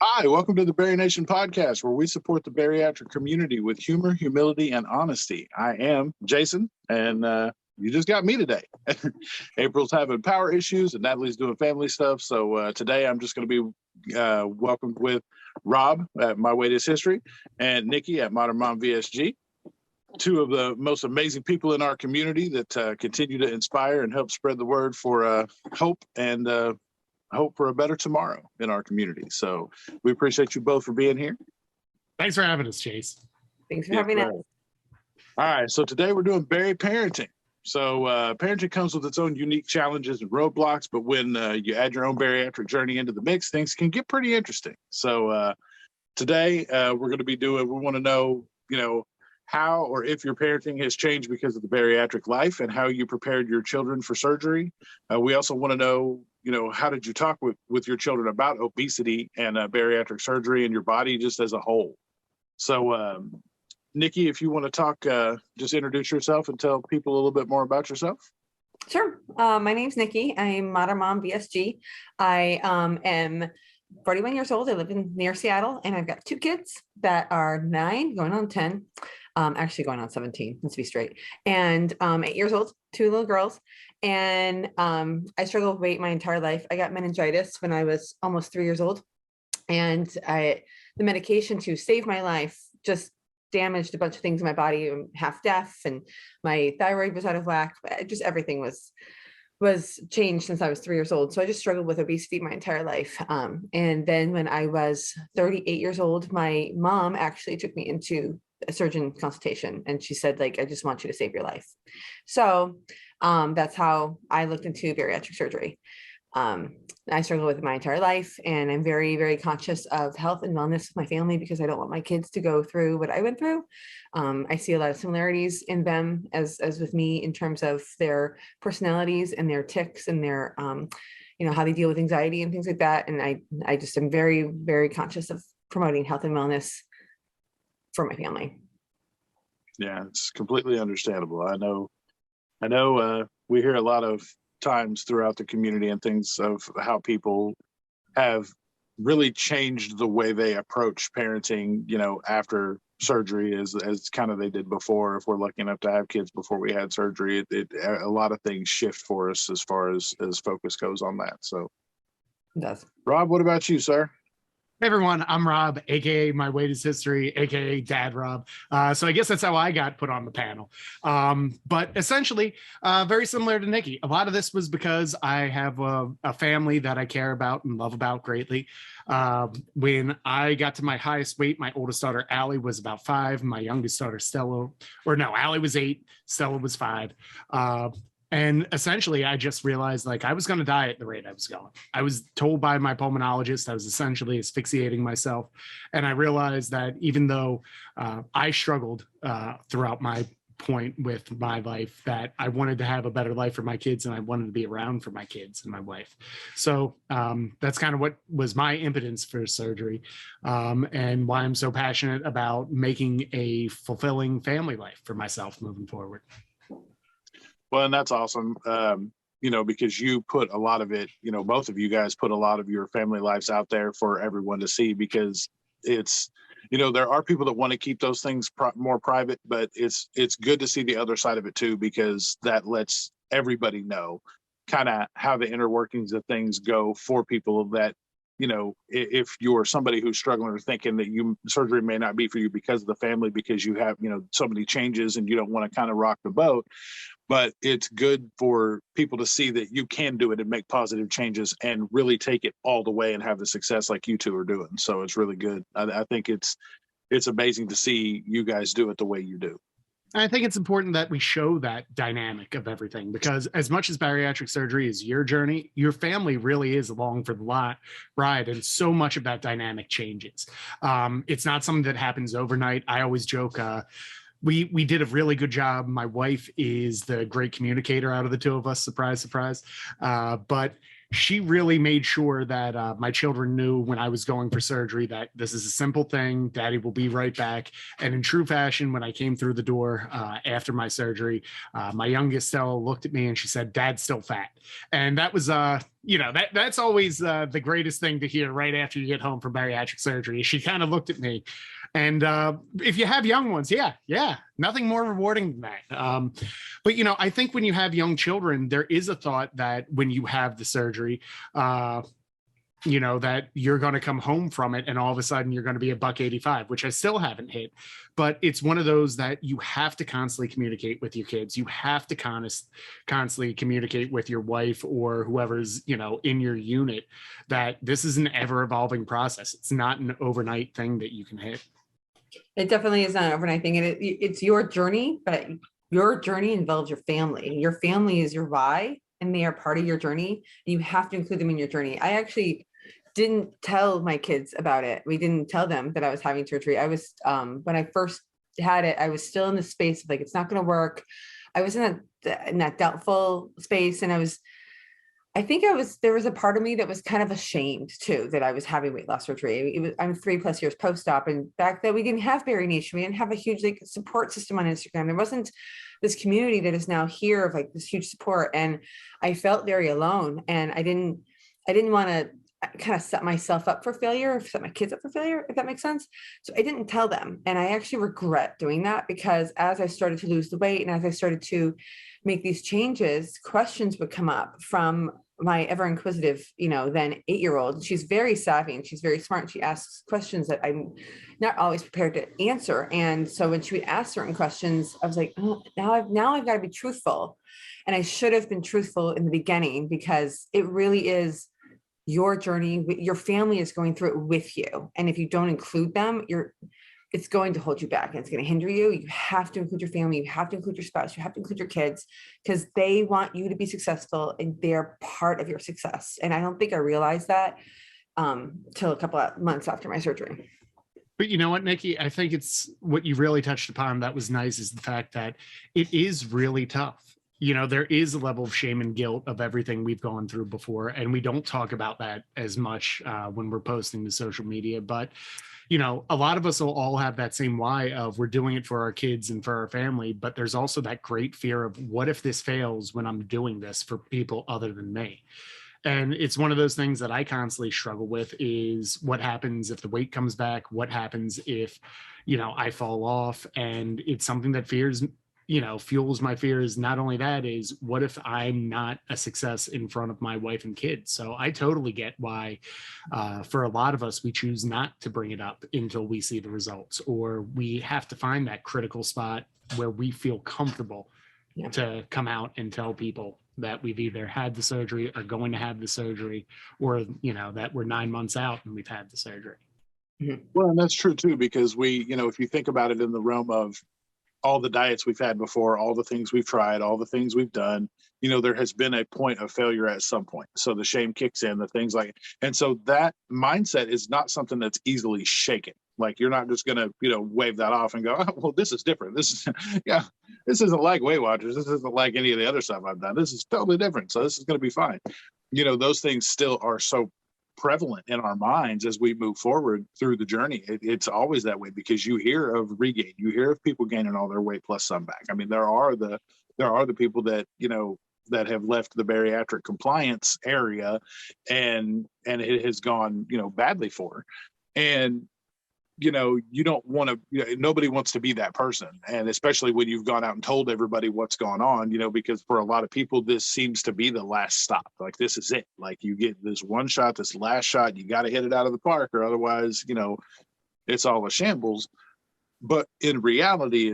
Hi, welcome to the Bari Nation podcast, where we support the bariatric community with humor, humility, and honesty. I am Jason, and you just got me today. April's having power issues, and Natalie's doing family stuff. So today I'm just going to be welcomed with Rob at My Weight is History and Nikki at Modern Mom VSG, two of the most amazing people in our community that continue to inspire and help spread the word for hope and hope for a better tomorrow in our community. So we appreciate you both for being here. Thanks for having us, Chase. Thanks for having us. All right, so today we're doing BariParenting. So parenting comes with its own unique challenges and roadblocks, but when you add your own bariatric journey into the mix, things can get pretty interesting. So today we're going to be we want to know, how or if your parenting has changed because of the bariatric life and how you prepared your children for surgery. We also want to know, how did you talk with your children about obesity and bariatric surgery and your body just as a whole? So, Nikki, if you want to talk, just introduce yourself and tell people a little bit more about yourself. Sure. My name's Nikki. I'm Modern Mom VSG. I am 41 years old. I live near Seattle, and I've got two kids that are 9, going on 10. Actually going on 17, let's be straight. And 8 years old, 2 little girls. And I struggled with weight my entire life. I got meningitis when I was almost 3 years old. And the medication to save my life just damaged a bunch of things in my body. I'm half deaf, and my thyroid was out of whack. Just everything was changed since I was 3 years old. So I just struggled with obesity my entire life. And then when I was 38 years old, my mom actually took me into a surgeon consultation, and she said, I just want you to save your life. So that's how I looked into bariatric surgery. I struggled with it my entire life, and I'm very, very conscious of health and wellness with my family because I don't want my kids to go through what I went through. I see a lot of similarities in them as with me in terms of their personalities and their tics and their, how they deal with anxiety and things like that. And I just am very, very conscious of promoting health and wellness for my family. Yeah, it's completely understandable. I know we hear a lot of times throughout the community and things of how people have really changed the way they approach parenting, after surgery as kind of they did before. If we're lucky enough to have kids before we had surgery, a lot of things shift for us as far as focus goes on that. So it does. Rob, what about you, sir? Hey everyone, I'm Rob, aka My Weight is History, aka Dad Rob. So I guess that's how I got put on the panel. But essentially, very similar to Nikki. A lot of this was because I have a family that I care about and love about greatly. When I got to my highest weight, my oldest daughter, Allie, was about 5. My youngest daughter, Allie was 8, Stella was 5. And essentially, I just realized I was going to die at the rate I was going. I was told by my pulmonologist I was essentially asphyxiating myself. And I realized that even though I struggled throughout my point with my life, that I wanted to have a better life for my kids, and I wanted to be around for my kids and my wife. So that's kind of what was my impotence for surgery, and why I'm so passionate about making a fulfilling family life for myself moving forward. Well, and that's awesome, because you put a lot of it, both of you guys put a lot of your family lives out there for everyone to see, because it's, there are people that want to keep those things more private, but it's good to see the other side of it too, because that lets everybody know kind of how the inner workings of things go for people that, if you're somebody who's struggling or thinking that surgery may not be for you because of the family, because you have, so many changes and you don't want to kind of rock the boat. But it's good for people to see that you can do it and make positive changes and really take it all the way and have the success like you two are doing. So it's really good. I think it's amazing to see you guys do it the way you do. I think it's important that we show that dynamic of everything, because as much as bariatric surgery is your journey, your family really is along for the ride, and so much of that dynamic changes. It's not something that happens overnight. I always joke, we did a really good job. My wife is the great communicator out of the two of us. Surprise, surprise. But she really made sure that my children knew when I was going for surgery that this is a simple thing. Daddy will be right back. And in true fashion, when I came through the door after my surgery, my youngest Stella looked at me and she said, "Dad's still fat." And that was, that's always the greatest thing to hear right after you get home from bariatric surgery. She kind of looked at me. And if you have young ones, yeah, nothing more rewarding than that. But, I think when you have young children, there is a thought that when you have the surgery, that you're going to come home from it and all of a sudden you're going to be a $185, which I still haven't hit. But it's one of those that you have to constantly communicate with your kids. You have to constantly communicate with your wife or whoever's, in your unit, that this is an ever evolving process. It's not an overnight thing that you can hit. It definitely is not an overnight thing. And it's your journey, but your journey involves your family. Your family is your why, and they are part of your journey. And you have to include them in your journey. I actually didn't tell my kids about it. We didn't tell them that I was having surgery. I was, when I first had it, I was still in the space of like, it's not going to work. I was in that doubtful space. And there was a part of me that was kind of ashamed too, that I was having weight loss surgery. I'm 3+ years post-op. And back then we didn't have BariNation. We didn't have a huge support system on Instagram. There wasn't this community that is now here of this huge support. And I felt very alone. And I didn't want to kind of set myself up for failure, or set my kids up for failure, if that makes sense. So I didn't tell them. And I actually regret doing that, because as I started to lose the weight and as I started to make these changes, questions would come up from my ever inquisitive, then 8-year-old. She's very savvy and she's very smart. She asks questions that I'm not always prepared to answer. And so when she would ask certain questions, I was like, oh, now I've got to be truthful. And I should have been truthful in the beginning, because it really is your journey. Your family is going through it with you. And if you don't include them, it's going to hold you back and it's going to hinder you. You have to include your family. You have to include your spouse. You have to include your kids, because they want you to be successful and they're part of your success. And I don't think I realized that till a couple of months after my surgery. But you know what, Niki, I think it's what you really touched upon that was nice, is the fact that it is really tough. There is a level of shame and guilt of everything we've gone through before. And we don't talk about that as much when we're posting to social media. But, a lot of us will all have that same why of we're doing it for our kids and for our family. But there's also that great fear of, what if this fails when I'm doing this for people other than me? And it's one of those things that I constantly struggle with, is what happens if the weight comes back? What happens if, I fall off? And it's something that fuels my fears. Not only that, is what if I'm not a success in front of my wife and kids? So I totally get why for a lot of us, we choose not to bring it up until we see the results, or we have to find that critical spot where we feel comfortable to come out and tell people that we've either had the surgery or going to have the surgery, or, that we're 9 months out and we've had the surgery. Well, and that's true too, because if you think about it in the realm of all the diets we've had before, all the things we've tried, all the things we've done, there has been a point of failure at some point. So the shame kicks in, the things like, and so that mindset is not something that's easily shaken. Like, you're not just going to, wave that off and go, oh, well, this is different. This is, this isn't like Weight Watchers. This isn't like any of the other stuff I've done. This is totally different. So this is going to be fine. Those things still are so prevalent in our minds as we move forward through the journey. It's always that way, because you hear of regain, you hear of people gaining all their weight plus some back. I mean, there are the people that that have left the bariatric compliance area and it has gone badly for, and you don't want to, nobody wants to be that person. And especially when you've gone out and told everybody what's going on, because for a lot of people, this seems to be the last stop. Like, this is it. Like, you get this one shot, this last shot, you got to hit it out of the park, or otherwise, it's all a shambles. But in reality,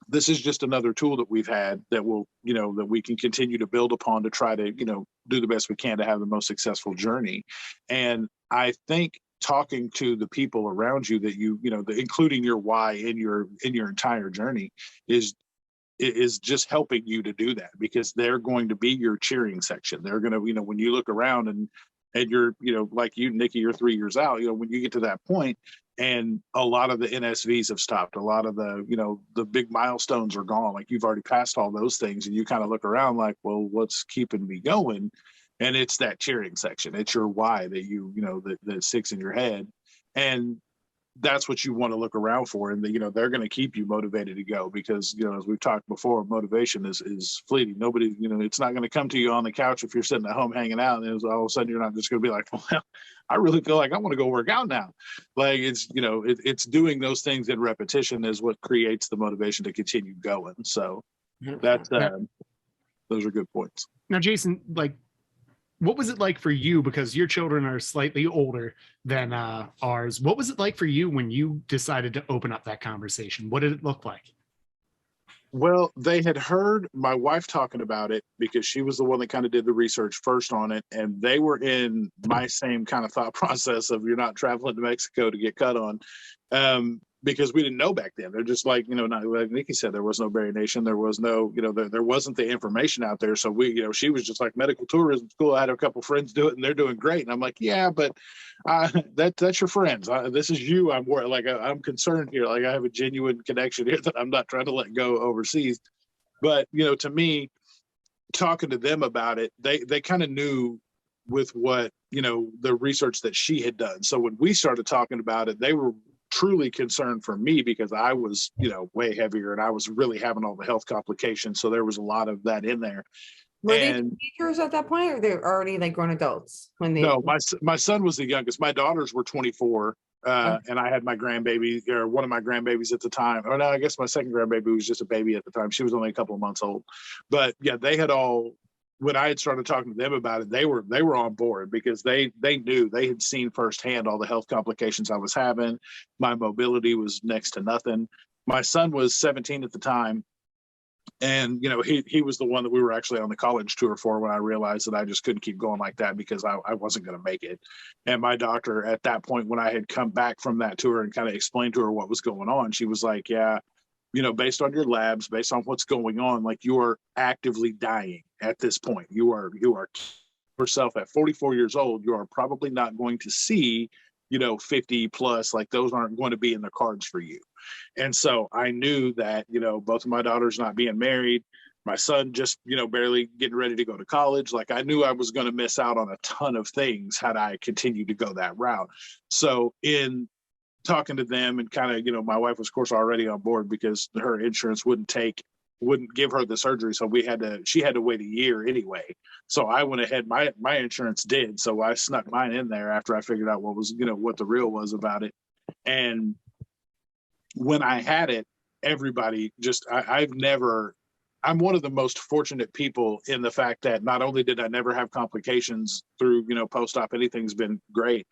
this is just another tool that we've had that will, that we can continue to build upon to try to, do the best we can to have the most successful journey. And I think talking to the people around you that including your why in your entire journey is just helping you to do that, because they're going to be your cheering section. They're going to, when you look around and you're, like you, Niki, you're 3 years out, when you get to that point and a lot of the NSVs have stopped, a lot of the, the big milestones are gone. Like, you've already passed all those things, and you kind of look around like, well, what's keeping me going? And it's that cheering section. It's your why that that sticks in your head. And that's what you want to look around for. And they're going to keep you motivated to go, because, as we've talked before, motivation is fleeting. Nobody, it's not going to come to you on the couch if you're sitting at home hanging out, and all of a sudden you're not just going to be like, well, I really feel like I want to go work out now. Like it's doing those things in repetition is what creates the motivation to continue going. So that's, those are good points. Now, Jason, like, what was it like for you? Because your children are slightly older than ours. What was it like for you when you decided to open up that conversation? What did it look like? Well, they had heard my wife talking about it, because she was the one that kind of did the research first on it. And they were in my same kind of thought process of, you're not traveling to Mexico to get cut on. Because we didn't know back then. They're just like, not like Niki said, there was no BariNation. There was no, there wasn't the information out there. So she was just like, medical tourism school. I had a couple friends do it and they're doing great. And I'm like, yeah, but that's your friends. This is you. I'm concerned here. Like, I have a genuine connection here that I'm not trying to let go overseas. But, to me, talking to them about it, they kind of knew with what, the research that she had done. So when we started talking about it, they were truly concerned for me, because I was, way heavier and I was really having all the health complications. So there was a lot of that in there. Were they teenagers at that point, or they were already like grown adults when they? No, my son was the youngest. My daughters were 24, and I had my grandbaby, or one of my grandbabies at the time. Oh no, I guess my second grandbaby was just a baby at the time. She was only a couple of months old. But yeah, they had all. When I had started talking to them about it, they were on board, because they knew, they had seen firsthand all the health complications I was having. My mobility was next to nothing. My son was 17 at the time. And, he was the one that we were actually on the college tour for, when I realized that I just couldn't keep going like that, because I wasn't going to make it. And my doctor at that point, when I had come back from that tour and kind of explained to her what was going on, she was like, yeah, based on your labs, based on what's going on, like, you are actively dying at this point. You are yourself at 44 years old. You are probably not going to see, 50 plus, like, those aren't going to be in the cards for you. And so I knew that, both of my daughters not being married, my son just, barely getting ready to go to college. Like, I knew I was going to miss out on a ton of things had I continued to go that route. So in talking to them and kind of, my wife was, of course, already on board, because her insurance wouldn't give her the surgery. So she had to wait a year anyway. So I went ahead, my insurance did. So I snuck mine in there after I figured out what was, what the real was about it. And when I had it, everybody just, I'm one of the most fortunate people in the fact that not only did I never have complications through, post-op, anything's been great.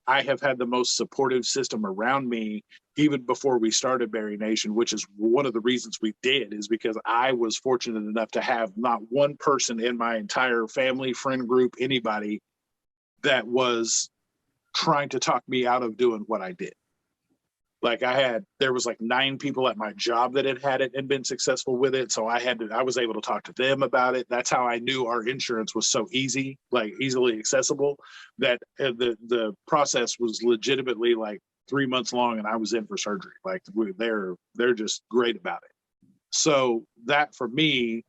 I have had the most supportive system around me, even before we started BariNation, which is one of the reasons we did, is because I was fortunate enough to have not one person in my entire family, friend group, anybody that was trying to talk me out of doing what I did. Like, there was like 9 people at my job that had it and been successful with it. So I was able to talk to them about it. That's how I knew our insurance was so easy, like easily accessible, that the process was legitimately like 3 months long, and I was in for surgery. Like, they're just great about it. So that for me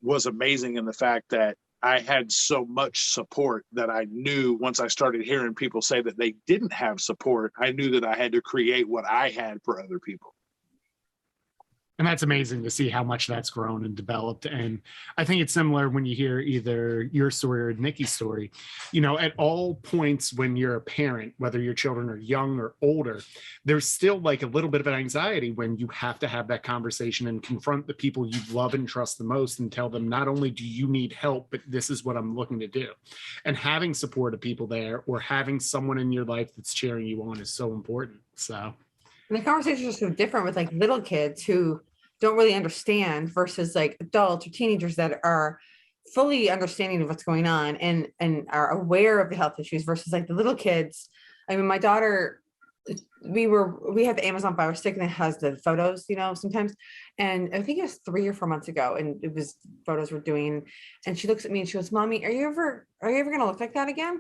was amazing in the fact that I had so much support that I knew, once I started hearing people say that they didn't have support, I knew that I had to create what I had for other people. And that's amazing to see how much that's grown and developed. And I think it's similar when you hear either your story or Niki's story. At all points when you're a parent, whether your children are young or older, there's still like a little bit of an anxiety when you have to have that conversation and confront the people you love and trust the most, and tell them, not only do you need help, but this is what I'm looking to do. And having support of people there, or having someone in your life that's cheering you on, is so important. So, and the conversations are so different with like little kids who don't really understand, versus like adults or teenagers that are fully understanding of what's going on and are aware of the health issues, versus like the little kids. I mean, my daughter, we have the Amazon Fire Stick, and it has the photos, sometimes. And I think it was 3 or 4 months ago, and it was photos we're doing. And she looks at me and she goes, "Mommy, are you ever going to look like that again?"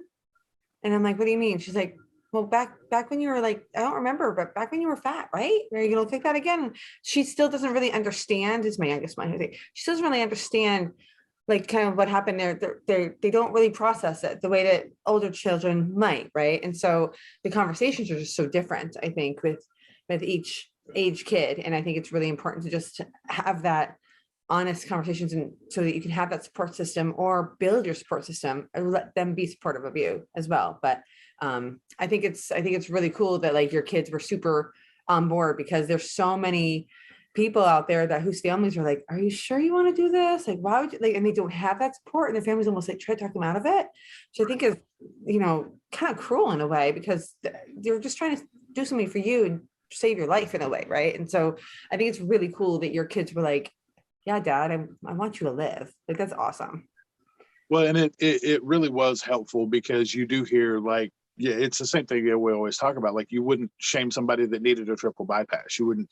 And I'm like, "What do you mean?" She's like, "Well, back when you were like, I don't remember, but back when you were fat, right? Are you gonna look like that again?" She still doesn't really understand. It's my youngest one. She doesn't really understand like kind of what happened there, they don't really process it the way that older children might, right? And so the conversations are just so different, I think, with each age kid. And I think it's really important to just have that honest conversations, and so that you can have that support system or build your support system and let them be supportive of you as well. But I think it's really cool that like your kids were super on board, because there's so many people out there that whose families are like, are you sure you want to do this? Like, why would you, like, and they don't have that support, and their families almost like try to talk them out of it, which I think is, kind of cruel in a way, because they're just trying to do something for you and save your life in a way, right? And so I think it's really cool that your kids were like, yeah, Dad, I want you to live. Like, that's awesome. Well, and it really was helpful, because you do hear, like, yeah, it's the same thing that we always talk about. Like, you wouldn't shame somebody that needed a triple bypass. You wouldn't,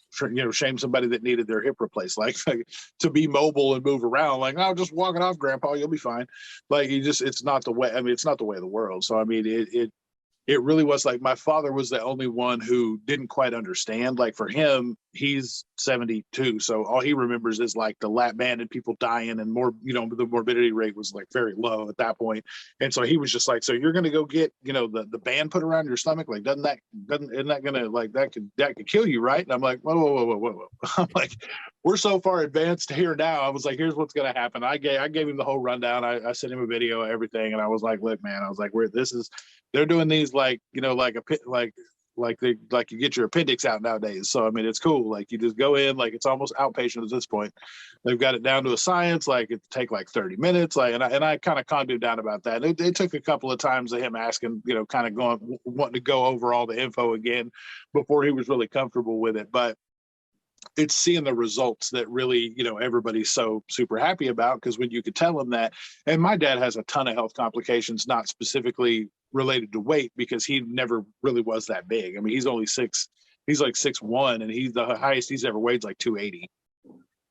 shame somebody that needed their hip replaced, like to be mobile and move around. Like, oh, just walk it off, Grandpa, you'll be fine. Like, it's not the way. I mean, it's not the way of the world. So I mean, it really was like, my father was the only one who didn't quite understand. Like, for him, he's 72, so all he remembers is like the lap band and people dying, and more, the morbidity rate was like very low at that point. And so he was just like, so you're going to go get, the band put around your stomach? Like, isn't that going to, like, that could kill you, right? And I'm like, whoa. I'm like, we're so far advanced here now. I was like, here's what's going to happen. I gave him the whole rundown. I sent him a video, everything. And I was like, look, man, I was like, they're doing these like, like you get your appendix out nowadays. So I mean, it's cool. Like, you just go in, like, it's almost outpatient at this point. They've got it down to a science. Like, it take like 30 minutes. Like, and I kind of calmed him down about that. It took a couple of times of him asking, kind of wanting to go over all the info again before he was really comfortable with it. But it's seeing the results that really, everybody's so super happy about, because when you could tell them that. And my dad has a ton of health complications, not specifically related to weight, because he never really was that big. I mean, he's like 6'1", and he's the highest he's ever weighed is like 280.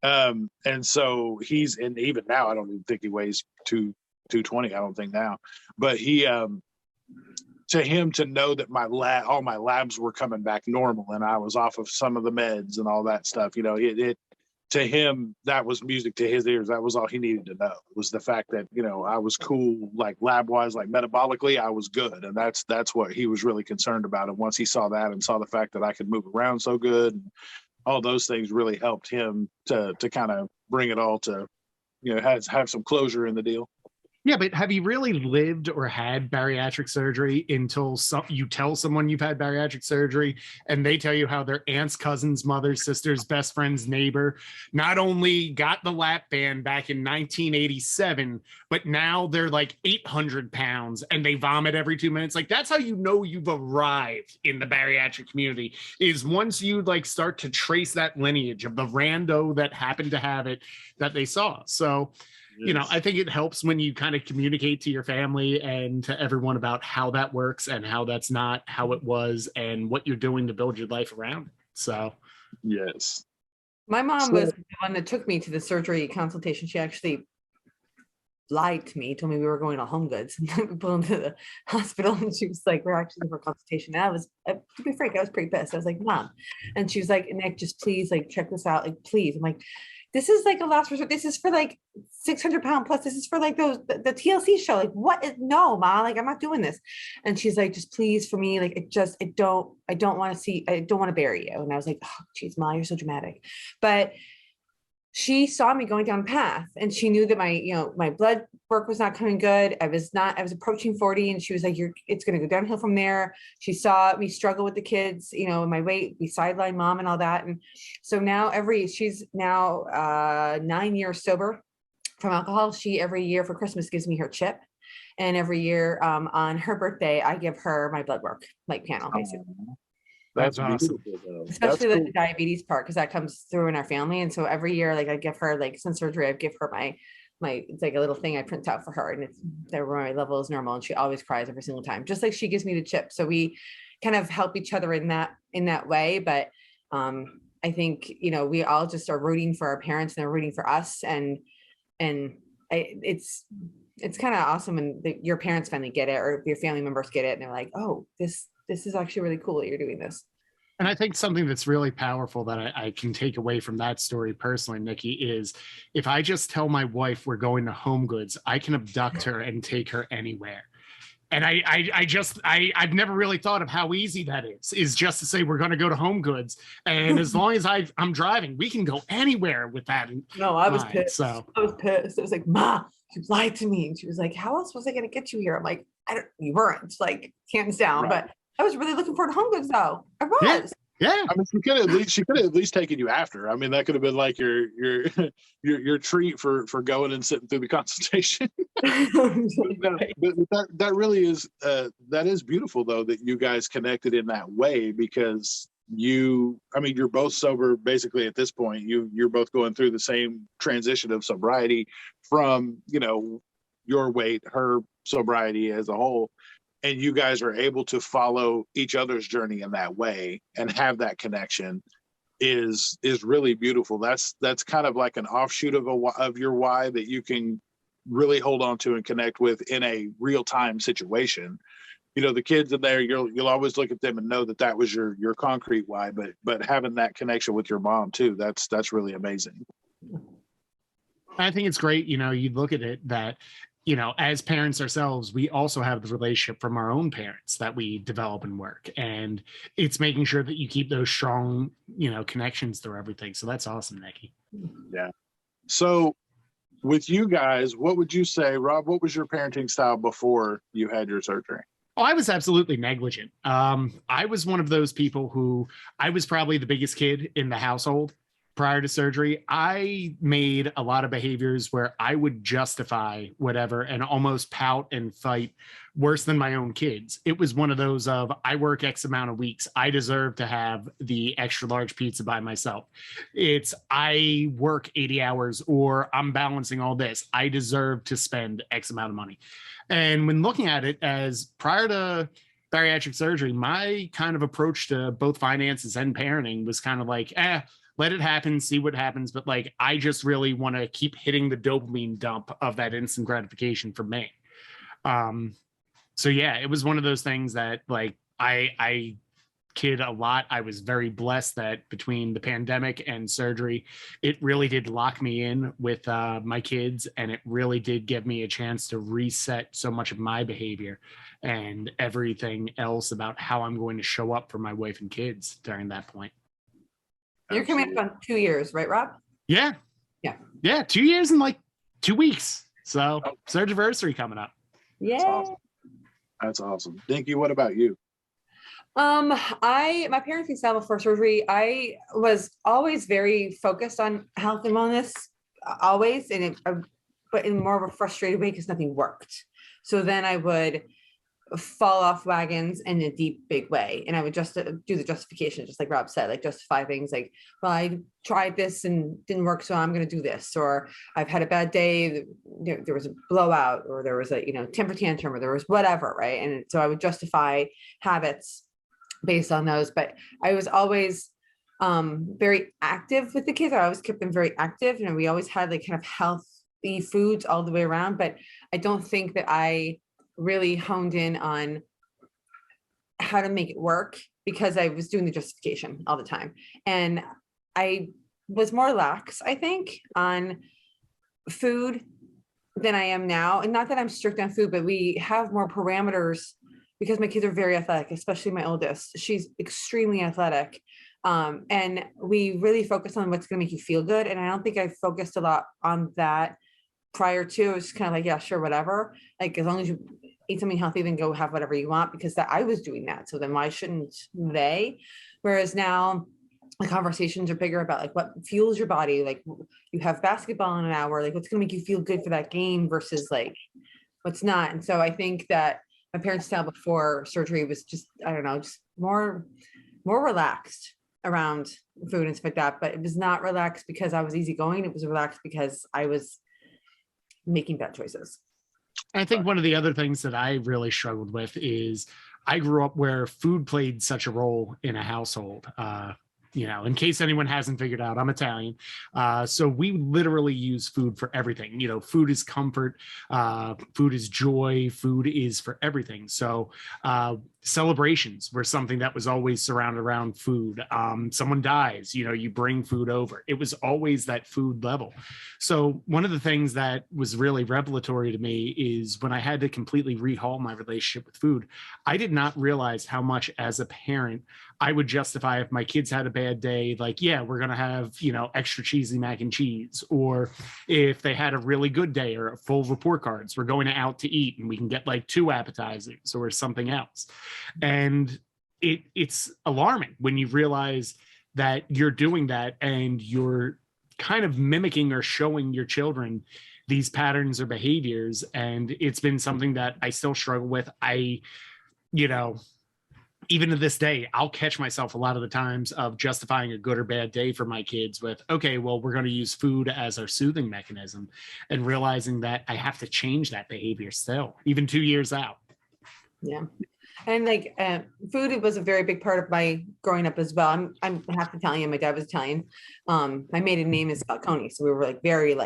And so and even now, I don't even think he weighs 220. I don't think now, but he, to him, to know that all my labs were coming back normal, and I was off of some of the meds and all that stuff, it to him, that was music to his ears. That was all he needed to know, was the fact that, I was cool, like lab wise, like metabolically, I was good. And that's what he was really concerned about. And once he saw that and saw the fact that I could move around so good, and all those things really helped him to kind of bring it all to, have some closure in the deal. Yeah, but have you really lived or had bariatric surgery until you tell someone you've had bariatric surgery, and they tell you how their aunt's cousin's mother's sister's best friend's neighbor not only got the lap band back in 1987, but now they're like 800 pounds and they vomit every 2 minutes? Like, that's how you know you've arrived in the bariatric community, is once you like start to trace that lineage of the rando that happened to have it that they saw. So I think it helps when you kind of communicate to your family and to everyone about how that works and how that's not how it was, and what you're doing to build your life around it. So, yes. My mom was the one that took me to the surgery consultation. She actually lied to me, told me we were going to Home Goods, and then we pulled into the hospital, and she was like, we're actually for consultation. And to be frank, I was pretty pissed. I was like, Mom. And she was like, Nick, just please, like, check this out. Like, please. I'm like, this is like a last resort. This is for like 600 pound plus. This is for like the TLC show. Like, what is, no, Mom, like, I'm not doing this. And she's like, just please, for me, like, I don't want to bury you. And I was like, oh, geez, Ma, you're so dramatic. But she saw me going down a path, and she knew that my blood work was not coming good. I was approaching 40, and she was like, it's going to go downhill from there. She saw me struggle with the kids, my weight, we sidelined Mom and all that. And so now she's now 9 years sober from alcohol. She every year for Christmas gives me her chip. And every year on her birthday, I give her my blood work, like panel, basically. That's awesome. Especially the diabetes part, because that comes through in our family. And so every year, like, I give her, like, since surgery, I give her my it's like a little thing I print out for her, and my level is normal, and she always cries every single time, just like she gives me the chip. So we kind of help each other in that way. But I think we all just are rooting for our parents, and they're rooting for us, and it's kind of awesome when your parents finally get it, or your family members get it, and they're like, oh, this is actually really cool that you're doing this. And I think something that's really powerful that I can take away from that story personally, Nikki, is if I just tell my wife we're going to Home Goods, I can abduct her and take her anywhere. And I've never really thought of how easy that is just to say we're going to go to Home Goods. And as long as I'm driving, we can go anywhere with that. No, I was pissed. So I was pissed. I was like, Ma, you lied to me. And she was like, how else was I going to get you here? I'm like, you weren't, like, hands down. Right. But I was really looking forward to Home Goods though. I was. yeah. I mean, she could have at least taken you after. I mean, that could have been like your treat for going and sitting through the consultation. But that really is that is beautiful though, that you guys connected in that way, because you're both sober basically at this point. You're both going through the same transition of sobriety from, your weight, her sobriety as a whole. And you guys are able to follow each other's journey in that way and have that connection is really beautiful. That's kind of like an offshoot of your why that you can really hold on to and connect with in a real time situation. The kids in there, you'll always look at them and know that was your concrete why, but having that connection with your mom too, that's really amazing. I think it's great. You look at it that, as parents ourselves, we also have the relationship from our own parents that we develop and work. And it's making sure that you keep those strong, connections through everything. So that's awesome, Nikki. Yeah. So with you guys, what would you say, Rob, what was your parenting style before you had your surgery? Oh, I was absolutely negligent. I was one of those people who I was probably the biggest kid in the household. Prior to surgery, I made a lot of behaviors where I would justify whatever and almost pout and fight worse than my own kids. It was one of those of, I work X amount of weeks, I deserve to have the extra large pizza by myself. It's, I work 80 hours or I'm balancing all this, I deserve to spend X amount of money. And when looking at it as prior to bariatric surgery, my kind of approach to both finances and parenting was kind of like, let it happen, see what happens. But like, I just really want to keep hitting the dopamine dump of that instant gratification for me. So yeah, it was one of those things that like, I kid a lot. I was very blessed that between the pandemic and surgery, it really did lock me in with my kids. And it really did give me a chance to reset so much of my behavior and everything else about how I'm going to show up for my wife and kids during that point. You're coming up on 2 years, right, Rob? Yeah. 2 years and like 2 weeks. So surgiversary coming up. Yeah. That's awesome. Niki, what about you? My parenting style before surgery, I was always very focused on health and wellness, always, but in more of a frustrated way because nothing worked. So then I would fall off wagons in a deep, big way. And I would just do the justification, just like Rob said, like justify things like, well, I tried this and didn't work, so I'm going to do this. Or I've had a bad day, there was a blowout, or there was a, temper tantrum, or there was whatever, right? And so I would justify habits based on those. But I was always very active with the kids. I always kept them very active. And we always had like kind of healthy foods all the way around. But I don't think that I really honed in on how to make it work because I was doing the justification all the time. And I was more lax, I think, on food than I am now. And not that I'm strict on food, but we have more parameters because my kids are very athletic, especially my oldest. She's extremely athletic. And we really focus on what's going to make you feel good. And I don't think I focused a lot on that prior to. It was kind of like, yeah, sure, whatever. Like, as long as you eat something healthy, then go have whatever you want, because I was doing that. So then why shouldn't they? Whereas now the conversations are bigger about like what fuels your body. Like, you have basketball in an hour, like what's going to make you feel good for that game versus like what's not. And so I think that my parents' style before surgery was just, I don't know, just more relaxed around food and stuff like that. But it was not relaxed because I was easygoing. It was relaxed because I was making bad choices. I think one of the other things that I really struggled with is I grew up where food played such a role in a household. in case anyone hasn't figured out, I'm Italian. So we literally use food for everything. Food is comfort, food is joy, food is for everything. So celebrations were something that was always surrounded around food. Someone dies, you bring food over. It was always that food level. So one of the things that was really revelatory to me is when I had to completely rehaul my relationship with food, I did not realize how much as a parent I would justify if my kids had a bad day, like, yeah, we're going to have, extra cheesy mac and cheese. Or if they had a really good day or full report cards, we're going out to eat and we can get like 2 appetizers or something else. And it's alarming when you realize that you're doing that and you're kind of mimicking or showing your children these patterns or behaviors. And it's been something that I still struggle with. Even to this day, I'll catch myself a lot of the times of justifying a good or bad day for my kids with, okay, well, we're going to use food as our soothing mechanism, and realizing that I have to change that behavior still, even 2 years out. Yeah. And food was a very big part of my growing up as well. I'm half Italian. My dad was Italian. My maiden name is Falcone. So we were very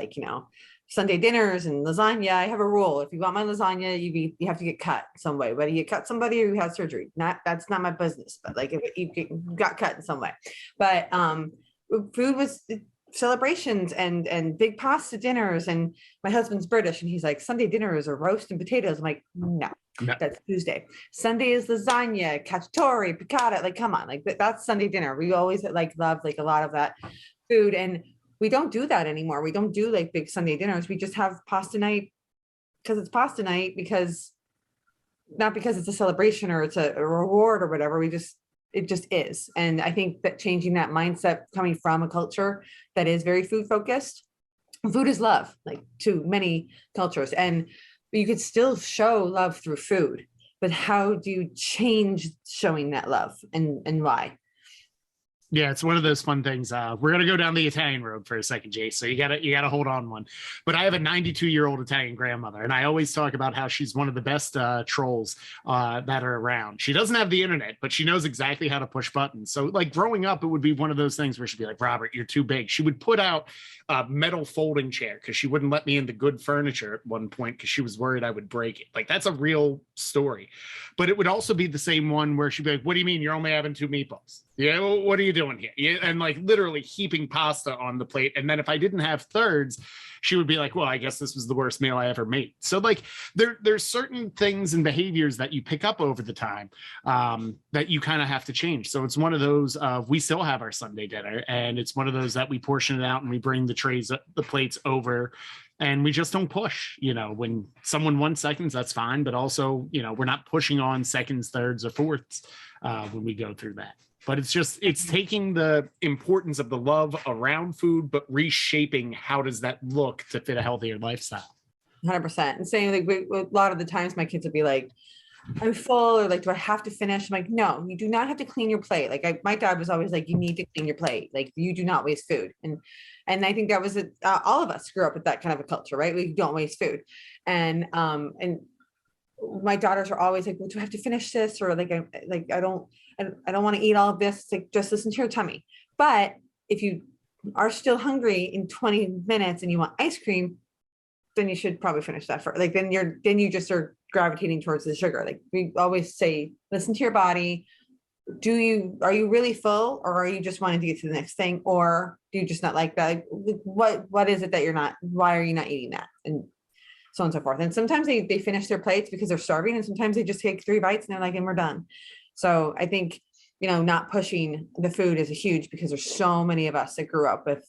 Sunday dinners and lasagna. I have a rule. If you want my lasagna, you have to get cut some way, whether you cut somebody or you had surgery. That's not my business, but if you got cut in some way. But food was celebrations and big pasta dinners. And my husband's British, and he's like, Sunday dinners are roast and potatoes. I'm like, no. That's Tuesday. Sunday is lasagna, cacciatore, piccata. Come on, that's Sunday dinner. We always loved a lot of that food, and we don't do that anymore. We don't do big Sunday dinners. We just have pasta night because it's pasta night, not because it's a celebration or it's a reward or whatever. It just is. And I think that changing that mindset, coming from a culture that is very food focused, food is love, to many cultures, and you could still show love through food, but how do you change showing that love and why? Yeah, it's one of those fun things. We're gonna go down the Italian road for a second, Jay. So you gotta hold on one. But I have a 92-year-old Italian grandmother, and I always talk about how she's one of the best trolls that are around. She doesn't have the internet, but she knows exactly how to push buttons. So growing up, it would be one of those things where she'd be like, Robert, you're too big. She would put out a metal folding chair because she wouldn't let me into good furniture at one point because she was worried I would break it. That's a real story. But it would also be the same one where she'd be like, what do you mean you're only having 2 meatballs? Yeah, well, what are you doing here? Yeah, and literally heaping pasta on the plate. And then if I didn't have thirds, she would be like, well, I guess this was the worst meal I ever made. So there's certain things and behaviors that you pick up over the time that you kind of have to change. So it's one of those, we still have our Sunday dinner, and it's one of those that we portion it out and we bring the plates over, and we just don't push. When someone wants seconds, that's fine. But also, we're not pushing on seconds, thirds, or fourths when we go through that. But it's taking the importance of the love around food, but reshaping how does that look to fit a healthier lifestyle. 100%. And saying a lot of the times my kids would be like, I'm full, or do I have to finish? I'm like, no, you do not have to clean your plate. My dad was always like, you need to clean your plate. You do not waste food. And I think that was all of us grew up with that kind of a culture, right? We don't waste food. And my daughters are always like, well, do I have to finish this? Or I don't want to eat all of this. Just listen to your tummy. But if you are still hungry in 20 minutes and you want ice cream, then you should probably finish that first. Then you just are gravitating towards the sugar. We always say, listen to your body. Are you really full, or are you just wanting to get to the next thing? Or do you just not like that? What is it that why are you not eating that? And so on and so forth. And sometimes they finish their plates because they're starving, and sometimes they just take 3 bites and they're like, and we're done. So I think, not pushing the food is huge, because there's so many of us that grew up with,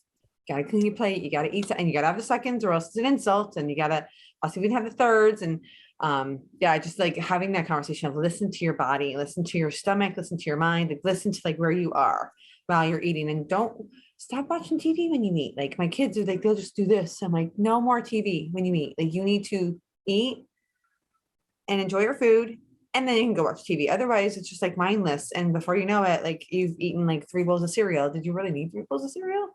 you gotta clean your plate, you gotta eat, and you gotta have the seconds, or else it's an insult, and you gotta also even have the thirds. And just having that conversation of listen to your body, listen to your stomach, listen to your mind, listen to where you are while you're eating, and don't stop watching TV when you eat. My kids are they'll just do this. I'm like, no more TV when you eat. You need to eat and enjoy your food, and then you can go watch TV. Otherwise, it's just mindless. And before you know it, you've eaten 3 bowls of cereal. Did you really need 3 bowls of cereal?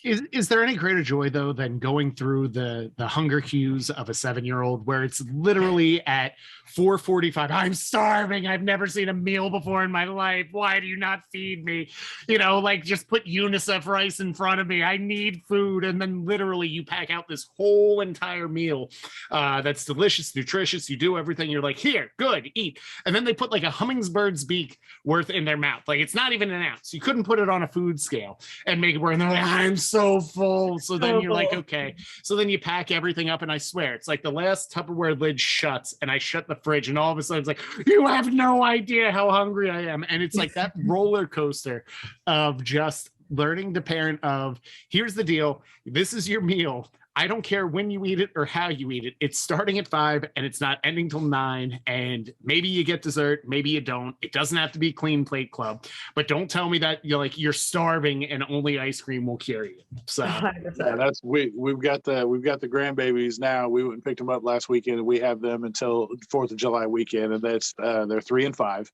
Is there any greater joy though than going through the hunger cues of a 7-year-old where it's literally at 4:45, I'm starving, I've never seen a meal before in my life, why do you not feed me? Like just put UNICEF rice in front of me, I need food. And then literally you pack out this whole entire meal that's delicious, nutritious, you do everything, you're like, here, good, eat. And then they put like a hummingbird's beak worth in their mouth, like it's not even an ounce, you couldn't put it on a food scale and make it work. And they're like, I'm so full. So then you're like, okay. So then you pack everything up, and I swear it's like the last Tupperware lid shuts, and I shut the fridge, and all of a sudden it's like, you have no idea how hungry I am. And it's like that roller coaster of just learning to parent of, here's the deal, this is your meal, I don't care when you eat it or how you eat it. It's starting at 5 and it's not ending till 9. And maybe you get dessert, maybe you don't. It doesn't have to be clean plate club, but don't tell me that you're starving and only ice cream will cure you. So yeah, that's we've got the grandbabies now. We went and picked them up last weekend, and we have them until 4th of July weekend, and that's they're 3 and 5.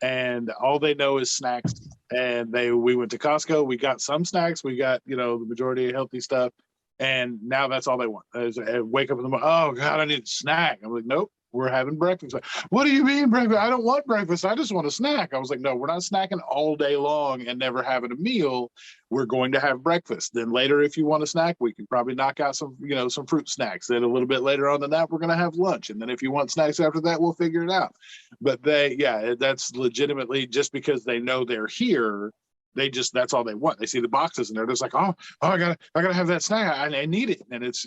And all they know is snacks. And we went to Costco. We got some snacks. We got the majority of healthy stuff. And now that's all they want. Wake up in the morning, oh God, I need a snack. I'm like, nope, we're having breakfast. Like, what do you mean breakfast? I don't want breakfast. I just want a snack. I was like, no, we're not snacking all day long and never having a meal. We're going to have breakfast. Then later, if you want a snack, we can probably knock out some fruit snacks. Then a little bit later on than that, we're going to have lunch. And then if you want snacks after that, we'll figure it out. But that's legitimately just because they know they're here. That's all they want. They see the boxes and they're just like, oh, I gotta have that snack. I need it. And it's,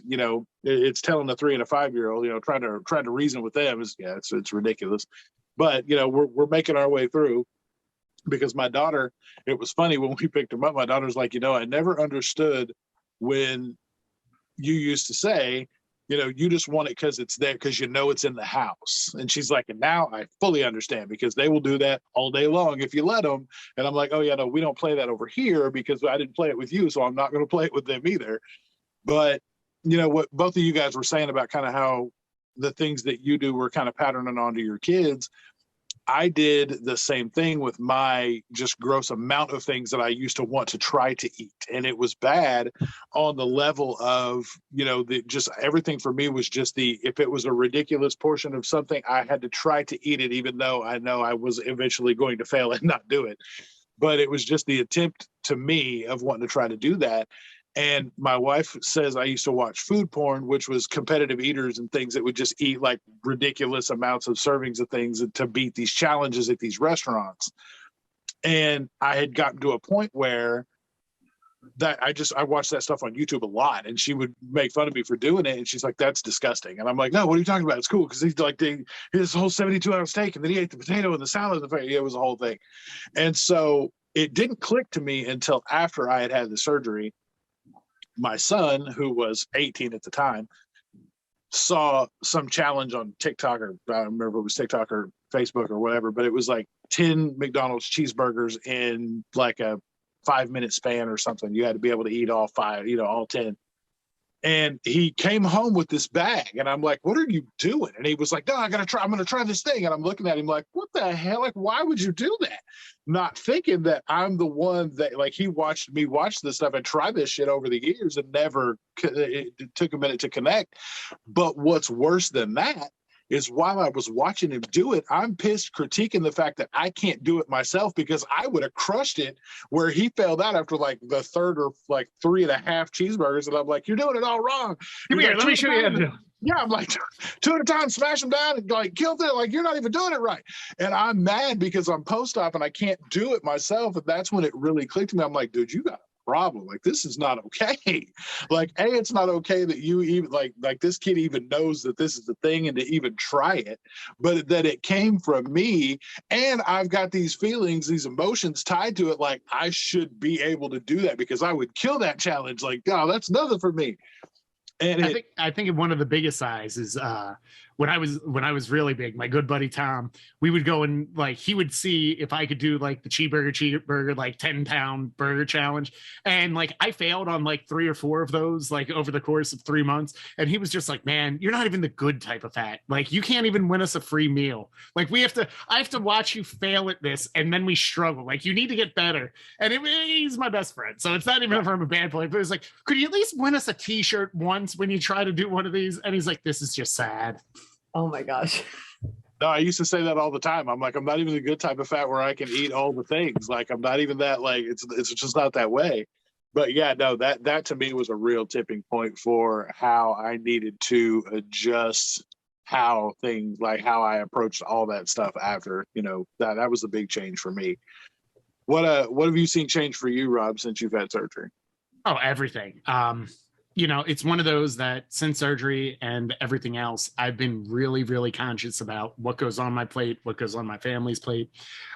it's telling a 3 and a 5-year-old, trying to reason with them is, it's ridiculous. But, we're making our way through, because my daughter, it was funny when we picked them up, my daughter's like, I never understood when you used to say, you just want it because it's there, because it's in the house. And she's like, and now I fully understand, because they will do that all day long if you let them. And I'm like, oh yeah, no, we don't play that over here because I didn't play it with you, so I'm not going to play it with them either. But what both of you guys were saying about kind of how the things that you do were kind of patterning onto your kids, I did the same thing with my just gross amount of things that I used to want to try to eat. And it was bad on the level of, just everything for me was just if it was a ridiculous portion of something, I had to try to eat it, even though I know I was eventually going to fail and not do it. But it was just the attempt to me of wanting to try to do that. And my wife says I used to watch food porn, which was competitive eaters and things that would just eat like ridiculous amounts of servings of things to beat these challenges at these restaurants. And I had gotten to a point where I watched that stuff on YouTube a lot, and she would make fun of me for doing it. And she's like, that's disgusting. And I'm like, no, what are you talking about? It's cool. Cause he's like, his whole 72-hour steak, and then he ate the potato and the salad. It was a whole thing. And so it didn't click to me until after I had the surgery. My son, who was 18 at the time, saw some challenge on TikTok, or I don't remember if it was TikTok or Facebook or whatever, but it was like 10 McDonald's cheeseburgers in like a 5-minute span or something. You had to be able to eat all 5, all 10. And he came home with this bag, and I'm like, what are you doing? And he was like, no, I'm going to try this thing. And I'm looking at him like, what the hell? Like, why would you do that? Not thinking that I'm the one that, like, he watched me watch this stuff and try this shit over the years, and it took a minute to connect. But what's worse than that is while I was watching him do it, I'm pissed, critiquing the fact that I can't do it myself, because I would have crushed it where he failed out after like the third or like 3.5 cheeseburgers. And I'm like, you're doing it all wrong. Come here, let me show you how to do it. Yeah, I'm like, 2 at a time, smash them down and like kill them. Like, you're not even doing it right. And I'm mad because I'm post-op and I can't do it myself. And that's when it really clicked to me. I'm like, dude, you got a problem. Like, this is not okay. Like, it's not okay that you even like this kid even knows that this is the thing and to even try it, but that it came from me. And I've got these feelings, these emotions tied to it. Like, I should be able to do that because I would kill that challenge. Like, oh, that's nothing for me. And I think one of the biggest signs is when I was really big, my good buddy Tom, we would go and like he would see if I could do like the cheeseburger like 10-pound burger challenge, and like I failed on like 3 or 4 of those like over the course of 3 months, and he was just like, man, you're not even the good type of fat, like you can't even win us a free meal, like I have to watch you fail at this and then we struggle, like you need to get better. And he's my best friend, so it's not even from a bad point, but it's like, could you at least win us a t-shirt once when you try to do one of these? And he's like, this is just sad. Oh my gosh. No, I used to say that all the time. I'm like, I'm not even the good type of fat where I can eat all the things. Like, I'm not even that, like, it's just not that way. But yeah, no, that to me was a real tipping point for how I needed to adjust how things, like how I approached all that stuff after, that was the big change for me. What have you seen change for you, Rob, since you've had surgery? Oh, everything. It's one of those that since surgery and everything else, I've been really, really conscious about what goes on my plate, what goes on my family's plate.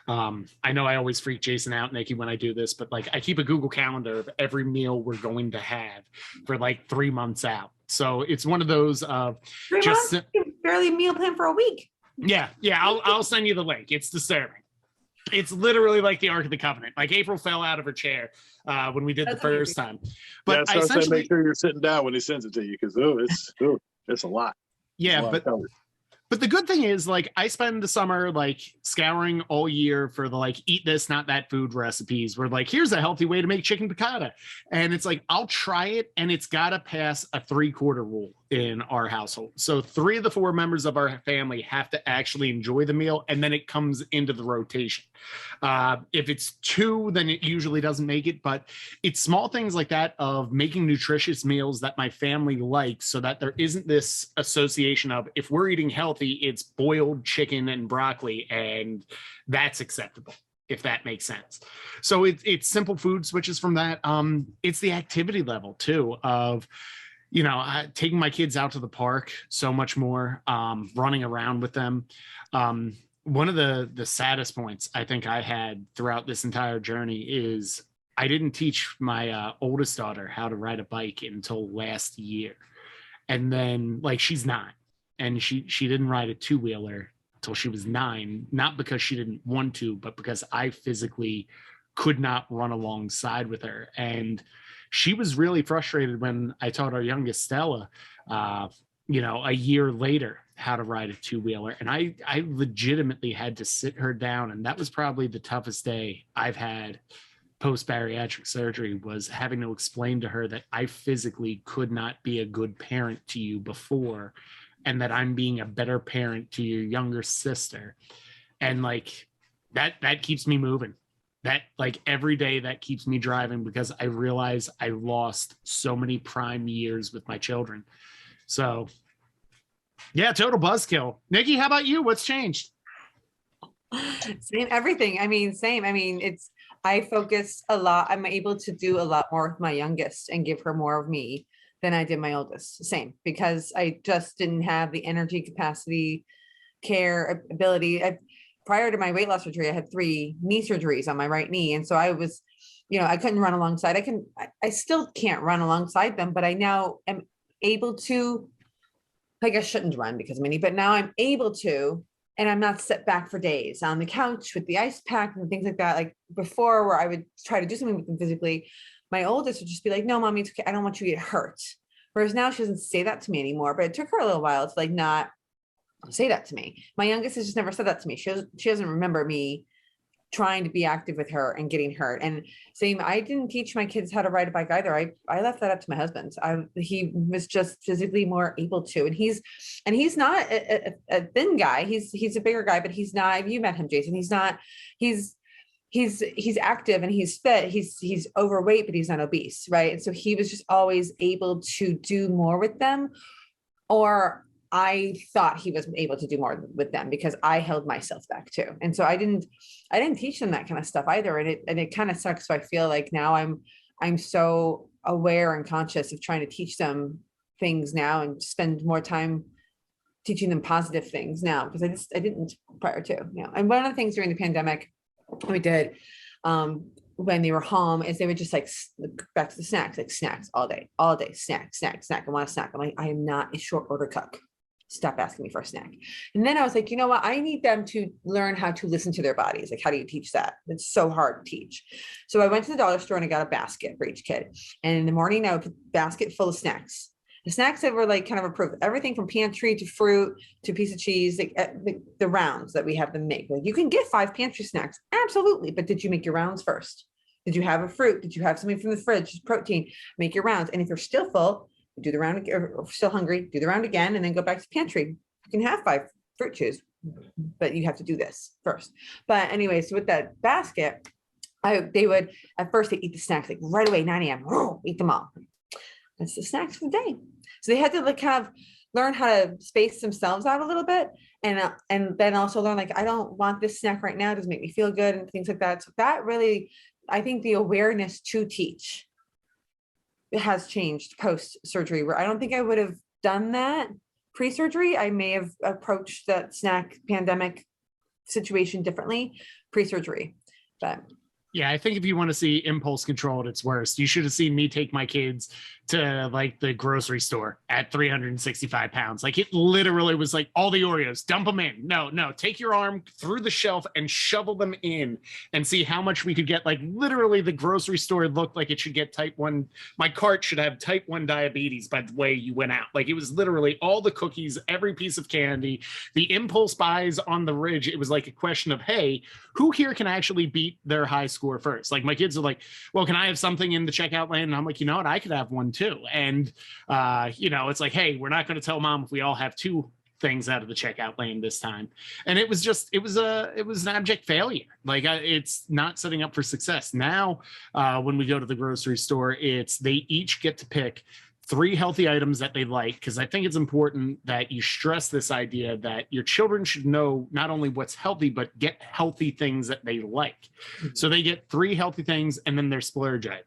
I know I always freak Jason out, Nikki, when I do this, but like I keep a Google Calendar of every meal we're going to have for like 3 months out. So it's one of those 3 months? You can barely meal plan for a week. Yeah. I'll send you the link. It's disturbing. It's literally like the Ark of the Covenant. Like April fell out of her chair when we did the first time. But yeah, so make sure you're sitting down when he sends it to you, because it's a lot. Yeah, but the good thing is, like, I spend the summer like scouring all year for the like eat this, not that food recipes. Where like, here's a healthy way to make chicken piccata, and it's like I'll try it, and it's got to pass a 3-quarter rule in our household. So 3 of the 4 members of our family have to actually enjoy the meal, and then it comes into the rotation. If it's 2, then it usually doesn't make it. But it's small things like that of making nutritious meals that my family likes, so that there isn't this association of, if we're eating healthy, it's boiled chicken and broccoli, and that's acceptable, if that makes sense. So it's simple food switches from that. It's the activity level too of, taking my kids out to the park so much more, running around with them. One of the saddest points I think I had throughout this entire journey is I didn't teach my oldest daughter how to ride a bike until last year. And then like, she's 9, and she didn't ride a 2-wheeler until she was 9, not because she didn't want to, but because I physically could not run alongside with her. And she was really frustrated when I taught our youngest Stella, a year later, how to ride a 2-wheeler. And I legitimately had to sit her down. And that was probably the toughest day I've had post-bariatric surgery, was having to explain to her that I physically could not be a good parent to you before, and that I'm being a better parent to your younger sister. And like that keeps me moving. That like every day that keeps me driving, because I realize I lost so many prime years with my children. So yeah, total buzzkill. Nikki, how about you? What's changed? Same, everything. Same. I focus a lot. I'm able to do a lot more with my youngest and give her more of me than I did my oldest. Same, because I just didn't have the energy, capacity, care, ability. Prior to my weight loss surgery, I had 3 knee surgeries on my right knee. And so I was, I couldn't run alongside. I still can't run alongside them, but I now am able to, like, I shouldn't run because of my knee, but now I'm able to, and I'm not set back for days on the couch with the ice pack and things like that. Like before, where I would try to do something with them physically, my oldest would just be like, no, mommy, it's okay. I don't want you to get hurt. Whereas now she doesn't say that to me anymore, but it took her a little while to like not say that to me. My youngest has just never said that to me. She doesn't remember me trying to be active with her and getting hurt. And same, I didn't teach my kids how to ride a bike either. I left that up to my husband. He was just physically more able to, and he's not a thin guy. He's a bigger guy, but he's not, you met him, Jason. He's active and he's fit. He's overweight, but he's not obese. Right. And so he was just always able to do more with them, or I thought he was able to do more with them because I held myself back too. And so I didn't teach them that kind of stuff either. And it kind of sucks. So I feel like now I'm so aware and conscious of trying to teach them things now and spend more time teaching them positive things now, because I didn't prior to, And one of the things during the pandemic we did, when they were home, is they would just like back to the snacks, like snacks all day, snack. I want a snack. I'm like, I am not a short order cook. stop asking me for a snack. And then I was like, you know what? I need them to learn how to listen to their bodies. Like, how do you teach that? It's so hard to teach. So I went to the dollar store and I got a basket for each kid. And in the morning, I would put a basket full of snacks. The snacks that were like kind of approved, everything from pantry to fruit to piece of cheese, like the rounds that we have them make. Like, you can get 5 pantry snacks, absolutely. But did you make your rounds first? Did you have a fruit? Did you have something from the fridge, protein? Make your rounds. And if you're still full, do the round, or still hungry, do the round again, and then go back to pantry. You can have 5 fruit chews, but you have to do this first. But anyway, so with that basket, they would, at first they eat the snacks like right away, 9 a.m., eat them all. That's the snacks for the day. So they had to like kind of learn how to space themselves out a little bit, and then also learn, like, I don't want this snack right now. It doesn't make me feel good and things like that. So that really, I think the awareness to teach has changed post-surgery, where I don't think I would have done that pre-surgery. I may have approached that snack pandemic situation differently pre-surgery, but Yeah, I think if you want to see impulse control at its worst, you should have seen me take my kids to like the grocery store at 365 pounds. Like, it literally was like, all the Oreos, dump them in. No, take your arm through the shelf and shovel them in and see how much we could get. Like, literally the grocery store looked like it should get type 1. My cart should have type 1 diabetes by the way you went out. Like, it was literally all the cookies, every piece of candy, the impulse buys on the ridge. It was like a question of, hey, who here can actually beat their high score first? Like, my kids are like, well, can I have something in the checkout lane? And I'm like, you know what? I could have one too. And, it's like, hey, we're not going to tell mom if we all have 2 things out of the checkout lane this time. And it was an abject failure. Like, it's not setting up for success. Now, when we go to the grocery store, they each get to pick 3 healthy items that they like, because I think it's important that you stress this idea that your children should know not only what's healthy, but get healthy things that they like. Mm-hmm. So they get 3 healthy things and then their splurge item.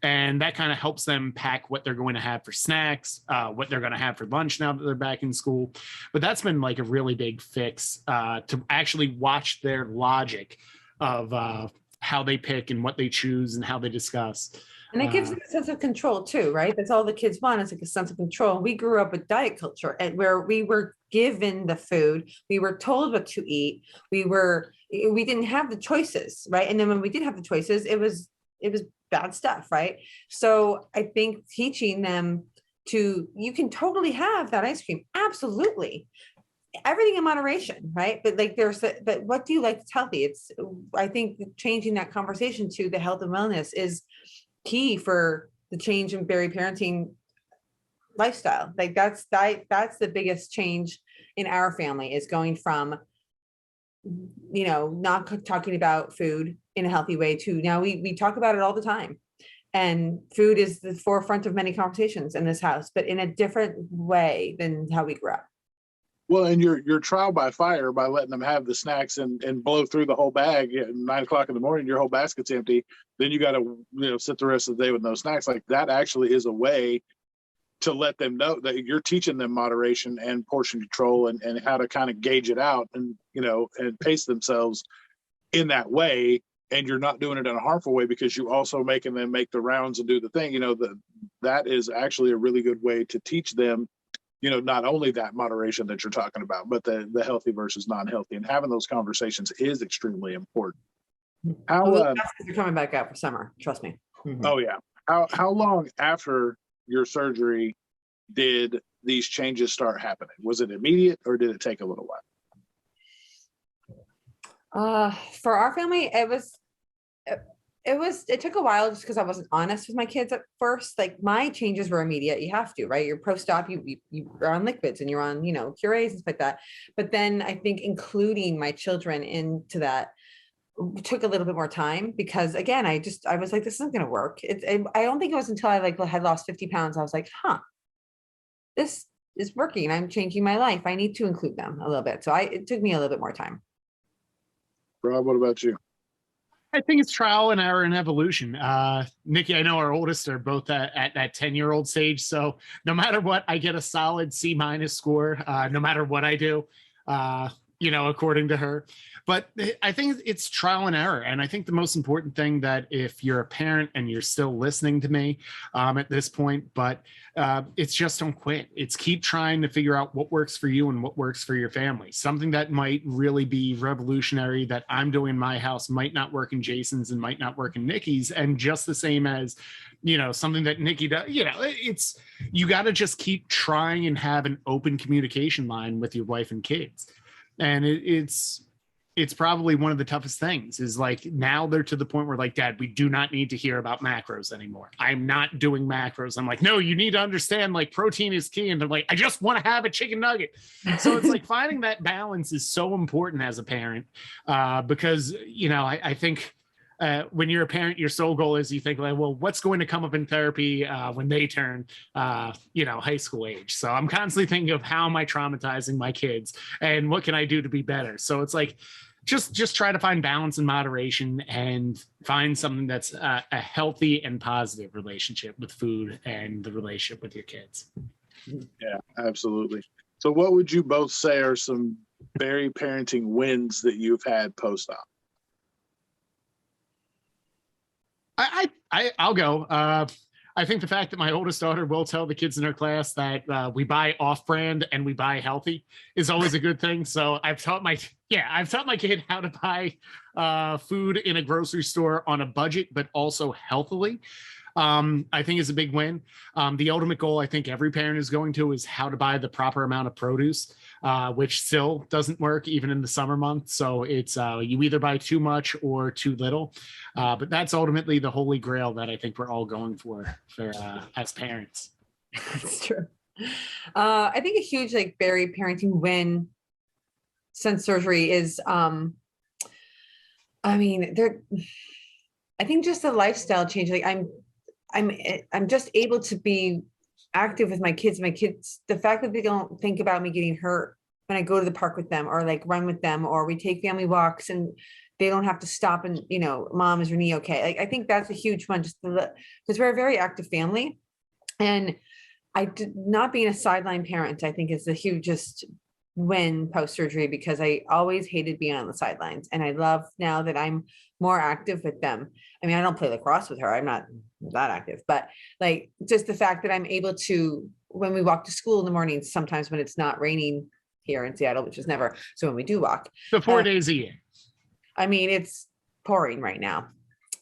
And that kind of helps them pack what they're going to have for snacks, what they're going to have for lunch now that they're back in school. But that's been like a really big fix to actually watch their logic of how they pick and what they choose and how they discuss. And it gives them a sense of control too, right? That's all the kids want, is like a sense of control. We grew up with diet culture, and where we were given the food, we were told what to eat. We didn't have the choices, right? And then when we did have the choices, it was bad stuff, right? So I think teaching them you can totally have that ice cream, absolutely, everything in moderation, right? But like, but what do you like that's healthy? I think changing that conversation to the health and wellness is key for the change in BariParenting lifestyle. Like, that's the biggest change in our family, is going from, not talking about food in a healthy way to now we talk about it all the time. And food is the forefront of many conversations in this house, but in a different way than how we grew up. Well, and your trial by fire, by letting them have the snacks and blow through the whole bag at 9 o'clock in the morning, your whole basket's empty. Then you got to sit the rest of the day with no snacks. Like, that actually is a way to let them know that you're teaching them moderation and portion control and how to kind of gauge it out and pace themselves in that way. And you're not doing it in a harmful way, because you also making them make the rounds and do the thing. That is actually a really good way to teach them, not only that moderation that you're talking about, but the healthy versus non-healthy, and having those conversations is extremely important. They're coming back out for summer, trust me. Mm-hmm. Oh yeah. How long after your surgery did these changes start happening? Was it immediate, or did it take a little while? For our family, it took a while, just because I wasn't honest with my kids at first. Like, my changes were immediate. You have to, right? You're post-op, you are on liquids and you're on, purees and stuff like that. But then I think including my children into that took a little bit more time, because again, I was like, this isn't going to work. I don't think it was until I had lost 50 pounds. I was like, this is working. I'm changing my life. I need to include them a little bit. So it took me a little bit more time. Rob, what about you? I think it's trial and error and evolution. Niki, I know our oldest are both at that 10-year-old stage. So no matter what, I get a solid C- score, no matter what I do. according to her. But I think it's trial and error. And I think the most important thing that if you're a parent and you're still listening to me at this point, but it's just don't quit. It's keep trying to figure out what works for you and what works for your family. Something that might really be revolutionary that I'm doing in my house might not work in Jason's and might not work in Nikki's. And just the same as, something that Nikki does, you got to just keep trying and have an open communication line with your wife and kids. And it's probably one of the toughest things is like now they're to the point where like, Dad, we do not need to hear about macros anymore. I'm not doing macros. I'm like, no, you need to understand like protein is key. And they're like, I just want to have a chicken nugget. So it's like finding that balance is so important as a parent because, I think when you're a parent, your sole goal is you think like, well, what's going to come up in therapy when they turn, high school age. So I'm constantly thinking of how am I traumatizing my kids and what can I do to be better? So it's like, just try to find balance and moderation and find something that's a healthy and positive relationship with food and the relationship with your kids. Yeah, absolutely. So what would you both say are some BariParenting wins that you've had post-op? I'll go. I think the fact that my oldest daughter will tell the kids in her class that we buy off-brand and we buy healthy is always a good thing. So I've taught my kid how to buy food in a grocery store on a budget, but also healthily. I think is a big win. The ultimate goal I think every parent is going to is how to buy the proper amount of produce, which still doesn't work even in the summer months. So it's you either buy too much or too little. But that's ultimately the holy grail that I think we're all going for as parents. That's true. I think a huge like BariParenting win since surgery is I think just the lifestyle change. Like I'm just able to be active with my kids. My kids, the fact that they don't think about me getting hurt when I go to the park with them or like run with them, or we take family walks and they don't have to stop and, Mom, is your knee okay? Like, I think that's a huge one just because we're a very active family. And not being a sideline parent, I think is the hugest win post-surgery because I always hated being on the sidelines. And I love now that I'm more active with them. I mean, I don't play lacrosse with her. I'm not that active, but like just the fact that I'm able to, when we walk to school in the mornings, sometimes when it's not raining here in Seattle, which is never. So when we do walk. The 4 days a year. I mean, it's pouring right now.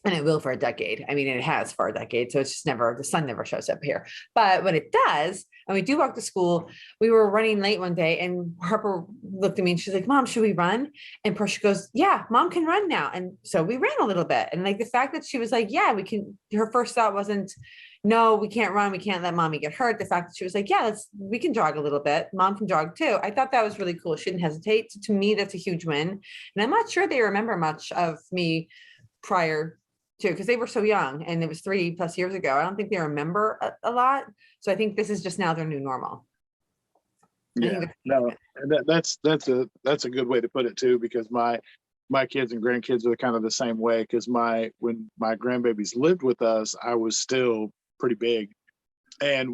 And it will for a decade. I mean, it has for a decade. So it's just the sun never shows up here. But when it does, and we do walk to school, we were running late one day and Harper looked at me and she's like, Mom, should we run? And Portia goes, yeah, Mom can run now. And so we ran a little bit. And like the fact that she was like, yeah, we can, her first thought wasn't, no, we can't run. We can't let Mommy get hurt. The fact that she was like, yeah, we can jog a little bit. Mom can jog too. I thought that was really cool. She didn't hesitate. So to me, that's a huge win. And I'm not sure they remember much of me prior to, because they were so young and it was 3+ years ago. I don't think they remember a lot. So I think this is just now their new normal. Yeah, no, that's a good way to put it too, because my kids and grandkids are kind of the same way. Because when my grandbabies lived with us, I was still pretty big, and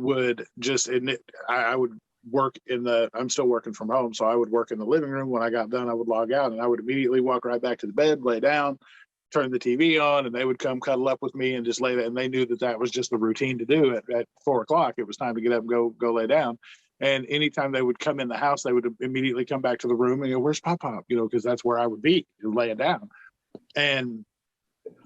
I would work I'm still working from home, so I would work in the living room. When I got done, I would log out, and I would immediately walk right back to the bed, lay down, turn the TV on, and they would come cuddle up with me and just lay there. And they knew that was just the routine to do at 4:00. It was time to get up and go lay down. And anytime they would come in the house, they would immediately come back to the room and go, where's Pop? Because that's where I would be, laying down. And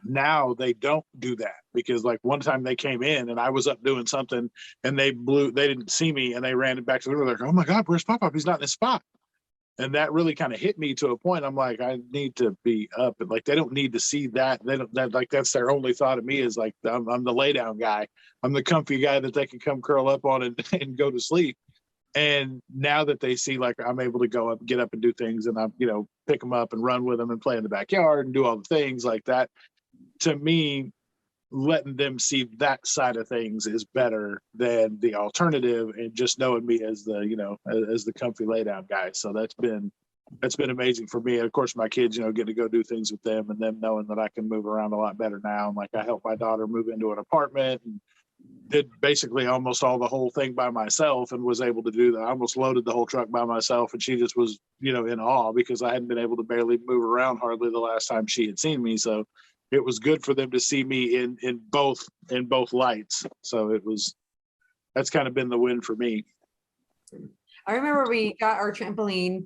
now they don't do that, because like one time they came in and I was up doing something and they didn't see me and they ran back to the room. They're like, oh my God, where's Pop? He's not in his spot. And that really kind of hit me to a point. I'm like, I need to be up, and like, they don't need to see that. That's their only thought of me is like, I'm the lay down guy. I'm the comfy guy that they can come curl up on and go to sleep. And now that they see, like, I'm able to get up and do things, and I'm, pick them up and run with them and play in the backyard and do all the things like that. To me, letting them see that side of things is better than the alternative, and just knowing me as the comfy lay down guy. So that's been amazing for me. And of course, my kids, get to go do things with them, and them knowing that I can move around a lot better now. And like, I helped my daughter move into an apartment, and did basically almost all the whole thing by myself and was able to do that. I almost loaded the whole truck by myself, and she just was, in awe because I hadn't been able to barely move around hardly the last time she had seen me. So it was good for them to see me in both lights. So that's kind of been the win for me. I remember we got our trampoline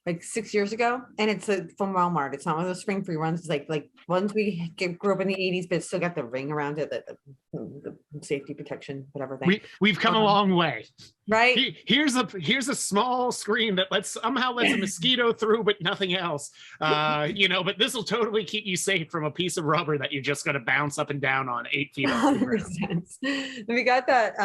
like 6 years ago, and it's from Walmart. It's not one of those spring free runs. It's like ones we grew up in the 80s, but it's still got the ring around it, the safety protection, whatever thing. We've come a long way, right? Here's a small screen that somehow lets a mosquito through, but nothing else. But this will totally keep you safe from a piece of rubber that you're just going to bounce up and down on 8 feet off the ground. We got that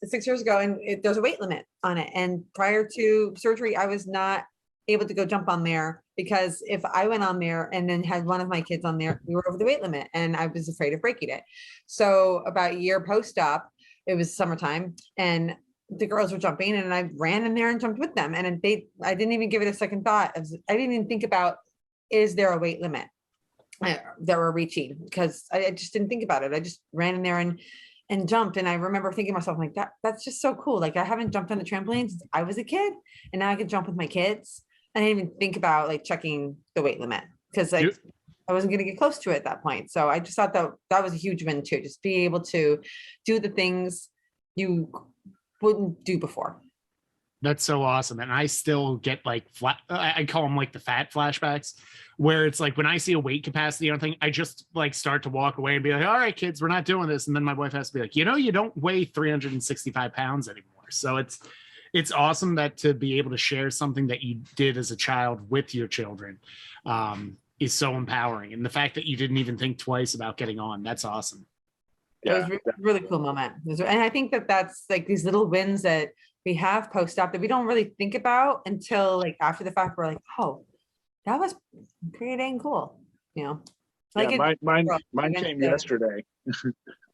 6 years ago, and there's a weight limit on it. And prior to surgery, I was not able to go jump on there, because if I went on there and then had one of my kids on there, we were over the weight limit and I was afraid of breaking it. So about a year post-op, it was summertime and the girls were jumping, and I ran in there and jumped with them. And I didn't even give it a second thought. I didn't even think about, is there a weight limit that we're reaching? Because I just didn't think about it. I just ran in there and jumped. And I remember thinking to myself, like, that's just so cool. Like, I haven't jumped on the trampoline since I was a kid, and now I can jump with my kids. I didn't even think about like checking the weight limit, because I wasn't going to get close to it at that point. So I just thought that was a huge win too, just being able to do the things you wouldn't do before. That's so awesome. And I still get like I call them like the fat flashbacks, where it's like when I see a weight capacity on thing, I just like start to walk away and be like, all right, kids, we're not doing this. And then my wife has to be like, you don't weigh 365 pounds anymore. So it's awesome that to be able to share something that you did as a child with your children is so empowering. And the fact that you didn't even think twice about getting on, that's awesome. Yeah. It was a really cool moment. And I think that's like these little wins that we have post-op that we don't really think about until like after the fact. We're like, oh, that was pretty dang cool. Like mine came yesterday.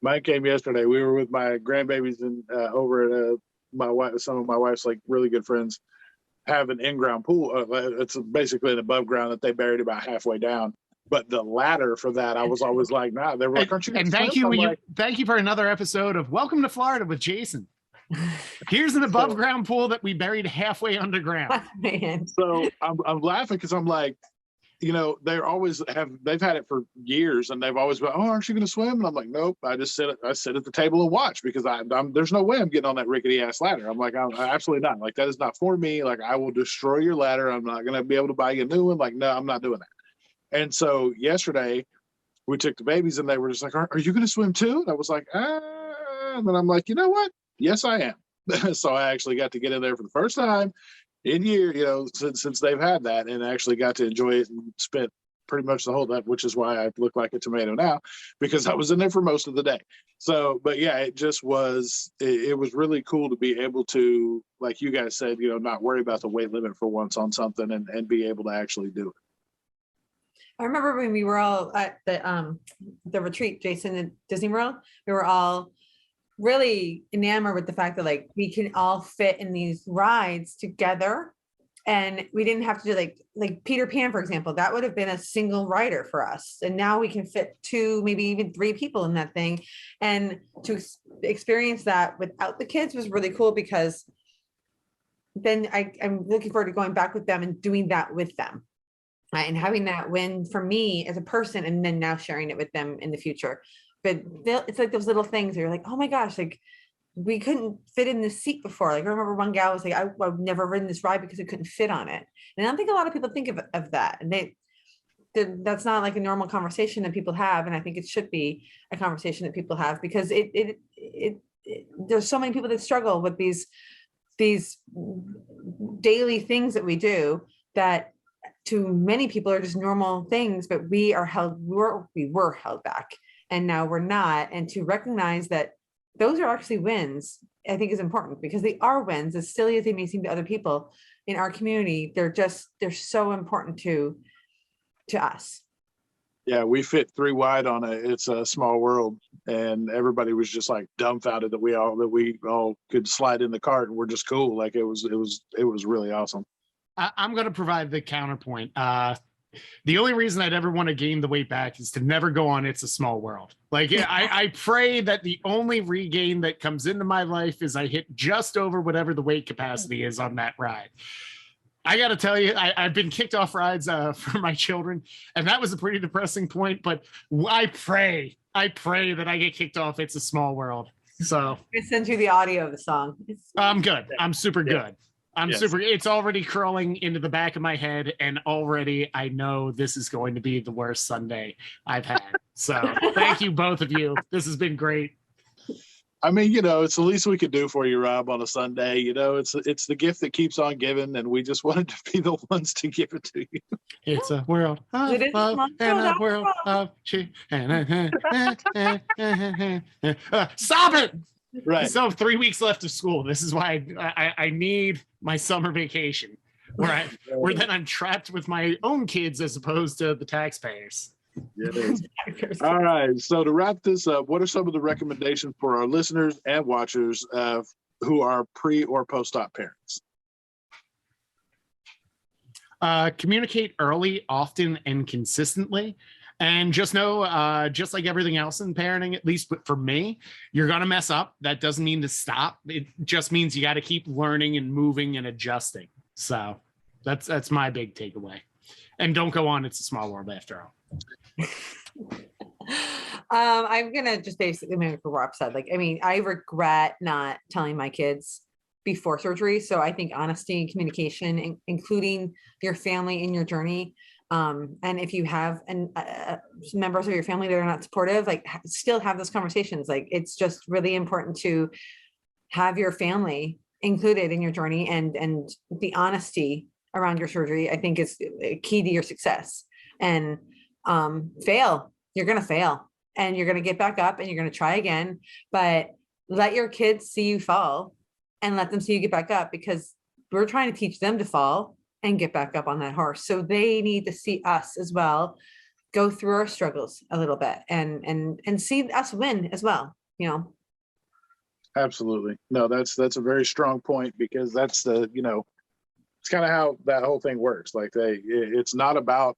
Mine came yesterday. We were with my grandbabies and over at some of my wife's like really good friends have an in-ground pool. It's basically an above ground that they buried about halfway down. But the ladder for that, I was always like, nah. They were like, aren't you? And thank you for another episode of Welcome to Florida with Jason. Here's an above ground pool that we buried halfway underground. So I'm laughing because I'm like, they've had it for years, and they've always been, oh, aren't you going to swim? And I'm like, nope. I sit at the table and watch, because there's no way I'm getting on that rickety ass ladder. I'm like, I'm absolutely not. Like, that is not for me. Like, I will destroy your ladder. I'm not going to be able to buy you a new one. Like, no, I'm not doing that. And so yesterday we took the babies, and they were just like, are you going to swim too? And I was like, and then I'm like, you know what? Yes, I am. So I actually got to get in there for the first time in year, since they've had that, and actually got to enjoy it and spent pretty much the whole time, which is why I look like a tomato now, because I was in there for most of the day. So, but yeah, it just was, it was really cool to be able to, like you guys said, not worry about the weight limit for once on something, and be able to actually do it. I remember when we were all at the retreat, Jason, at Disney World, we were all really enamored with the fact that like we can all fit in these rides together, and we didn't have to do like Peter Pan, for example. That would have been a single rider for us, and now we can fit 2, maybe even 3 people in that thing. And to experience that without the kids was really cool, because then I'm looking forward to going back with them and doing that with them. Right, and having that win for me as a person, and then now sharing it with them in the future. But it's like those little things where you're like, oh my gosh, like we couldn't fit in this seat before. Like I remember one gal was like, I've never ridden this ride because I couldn't fit on it. And I don't think a lot of people think of that. And that's not like a normal conversation that people have. And I think it should be a conversation that people have, because there's so many people that struggle with these daily things that we do that to many people are just normal things, but we were held back, and now we're not. And to recognize that those are actually wins, I think is important, because they are wins, as silly as they may seem to other people in our community. They're so important to us. Yeah, we fit 3 wide on It's a Small World, and everybody was just like dumbfounded that we all could slide in the cart, and we're just cool. Like it was really awesome. I'm going to provide the counterpoint. The only reason I'd ever want to gain the weight back is to never go on It's a Small World. Like, I pray that the only regain that comes into my life is I hit just over whatever the weight capacity is on that ride. I got to tell you, I've been kicked off rides for my children, and that was a pretty depressing point, but I pray that I get kicked off It's a Small World. So I sent you the audio of the song. I'm good. I'm super good. It's already crawling into the back of my head, and already I know this is going to be the worst Sunday I've had. So thank you, both of you. This has been great. I mean, it's the least we could do for you, Rob, on a Sunday. It's the gift that keeps on giving, and we just wanted to be the ones to give it to you. It's a world of love and a world of cheer. Stop it! Right. So 3 weeks left of school. This is why I need my summer vacation, where then I'm trapped with my own kids as opposed to the taxpayers. Yes. All right. So to wrap this up, what are some of the recommendations for our listeners and watchers who are pre or post-op parents? Communicate early, often, and consistently. And just know, just like everything else in parenting, at least for me, you're going to mess up. That doesn't mean to stop. It just means you got to keep learning and moving and adjusting. So that's my big takeaway. And don't go on It's a Small World after all. I'm going to just basically mimic what Rob said. I regret not telling my kids before surgery. So I think honesty and communication, including your family in your journey. And if you have members of your family that are not supportive, still have those conversations. It's just really important to have your family included in your journey, and the honesty around your surgery, I think, is key to your success. And you're going to fail, and you're going to get back up, and you're going to try again, but let your kids see you fall and let them see you get back up, because we're trying to teach them to fall and get back up on that horse. So they need to see us as well, go through our struggles a little bit, and see us win as well, Absolutely. No, that's a very strong point, because that's it's kind of how that whole thing works. It's not about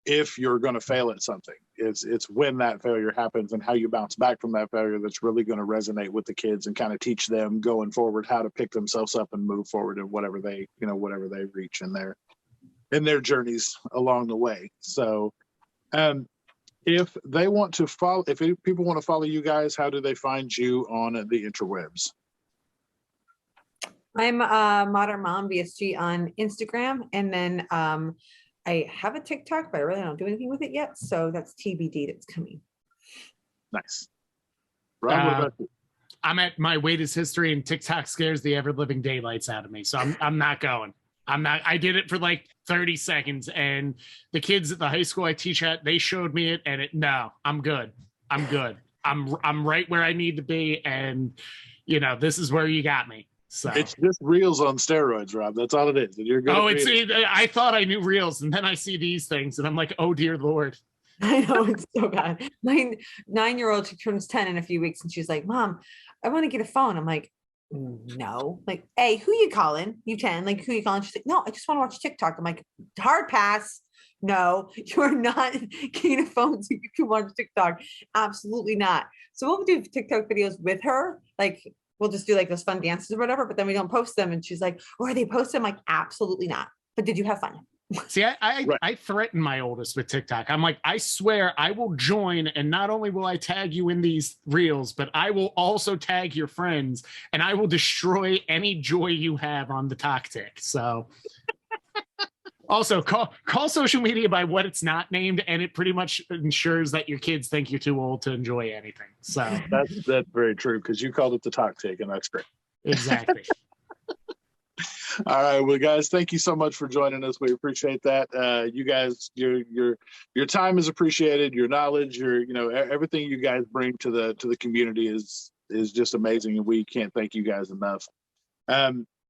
if you're going to fail at something. It's when that failure happens and how you bounce back from that failure that's really going to resonate with the kids and kind of teach them going forward how to pick themselves up and move forward in whatever they reach in their journeys along the way. So if people want to follow you guys, how do they find you on the interwebs? I'm Modern Mom BSG on Instagram, and then I have a TikTok, but I really don't do anything with it yet. So that's TBD. That's coming. Nice. Rob, what about you? I'm at My Weight is History, and TikTok scares the ever living daylights out of me. So I'm not going. I did it for 30 seconds, and the kids at the high school I teach at, they showed me it, and no, I'm good. I'm right where I need to be. And this is where you got me. So it's just Reels on steroids, Rob. That's all it is. And you're good. I thought I knew Reels, and then I see these things, and I'm like, oh dear Lord. I know, it's so bad. My 9-year-old, she turns 10 in a few weeks, and she's like, Mom, I want to get a phone. I'm like, no. Hey, who you calling? You 10? Who you calling? She's like, no, I just want to watch TikTok. I'm like, hard pass. No, you are not getting a phone so you can watch TikTok. Absolutely not. So we'll do TikTok videos with her. We'll just do those fun dances or whatever, but then we don't post them. And she's like, oh, are they posted? I'm like, absolutely not. But did you have fun? See, I threaten my oldest with TikTok. I'm like, I swear I will join, and not only will I tag you in these reels, but I will also tag your friends, and I will destroy any joy you have on the TikTok. So also call social media by what it's not named, and it pretty much ensures that your kids think you're too old to enjoy anything. So that's very true, because you called it the TikTok, and that's great. Exactly. All right, well, guys, thank you so much for joining us. We appreciate that. You guys, your time is appreciated. Your knowledge, everything you guys bring to the community is just amazing, and we can't thank you guys enough.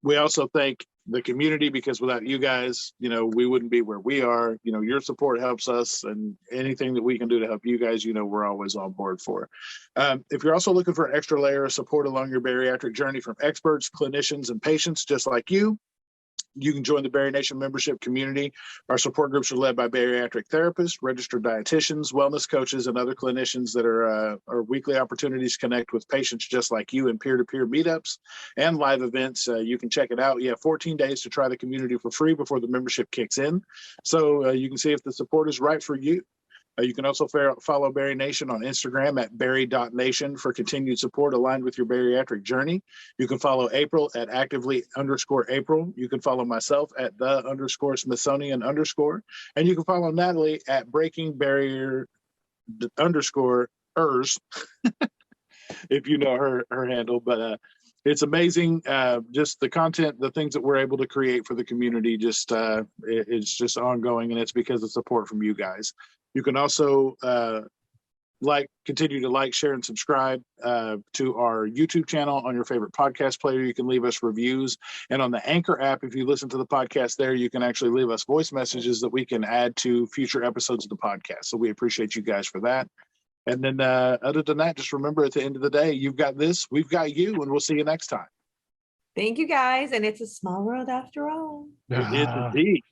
We also thank the community, because without you guys, we wouldn't be where we are. Your support helps us, and anything that we can do to help you guys, we're always on board for. If you're also looking for an extra layer of support along your bariatric journey from experts, clinicians, and patients just like you You can join the Bari Nation membership community. Our support groups are led by bariatric therapists, registered dietitians, wellness coaches, and other clinicians that are weekly opportunities to connect with patients just like you in peer-to-peer meetups and live events. You can check it out. You have 14 days to try the community for free before the membership kicks in. So you can see if the support is right for you. You can also follow Bari Nation on Instagram at bari.nation for continued support aligned with your bariatric journey. You can follow April at actively_April. You can follow myself at _Smithsonian_. And you can follow Natalie at breakingbarrier_ers if you know her handle. But it's amazing, just the content, the things that we're able to create for the community, just it's just ongoing, and it's because of support from you guys. You can also continue to like, share, and subscribe to our YouTube channel on your favorite podcast player. You can leave us reviews, and on the Anchor app, if you listen to the podcast there, you can actually leave us voice messages that we can add to future episodes of the podcast. So we appreciate you guys for that. And then other than that, just remember, at the end of the day, you've got this, we've got you, and we'll see you next time. Thank you, guys. And it's a small world after all. It is indeed.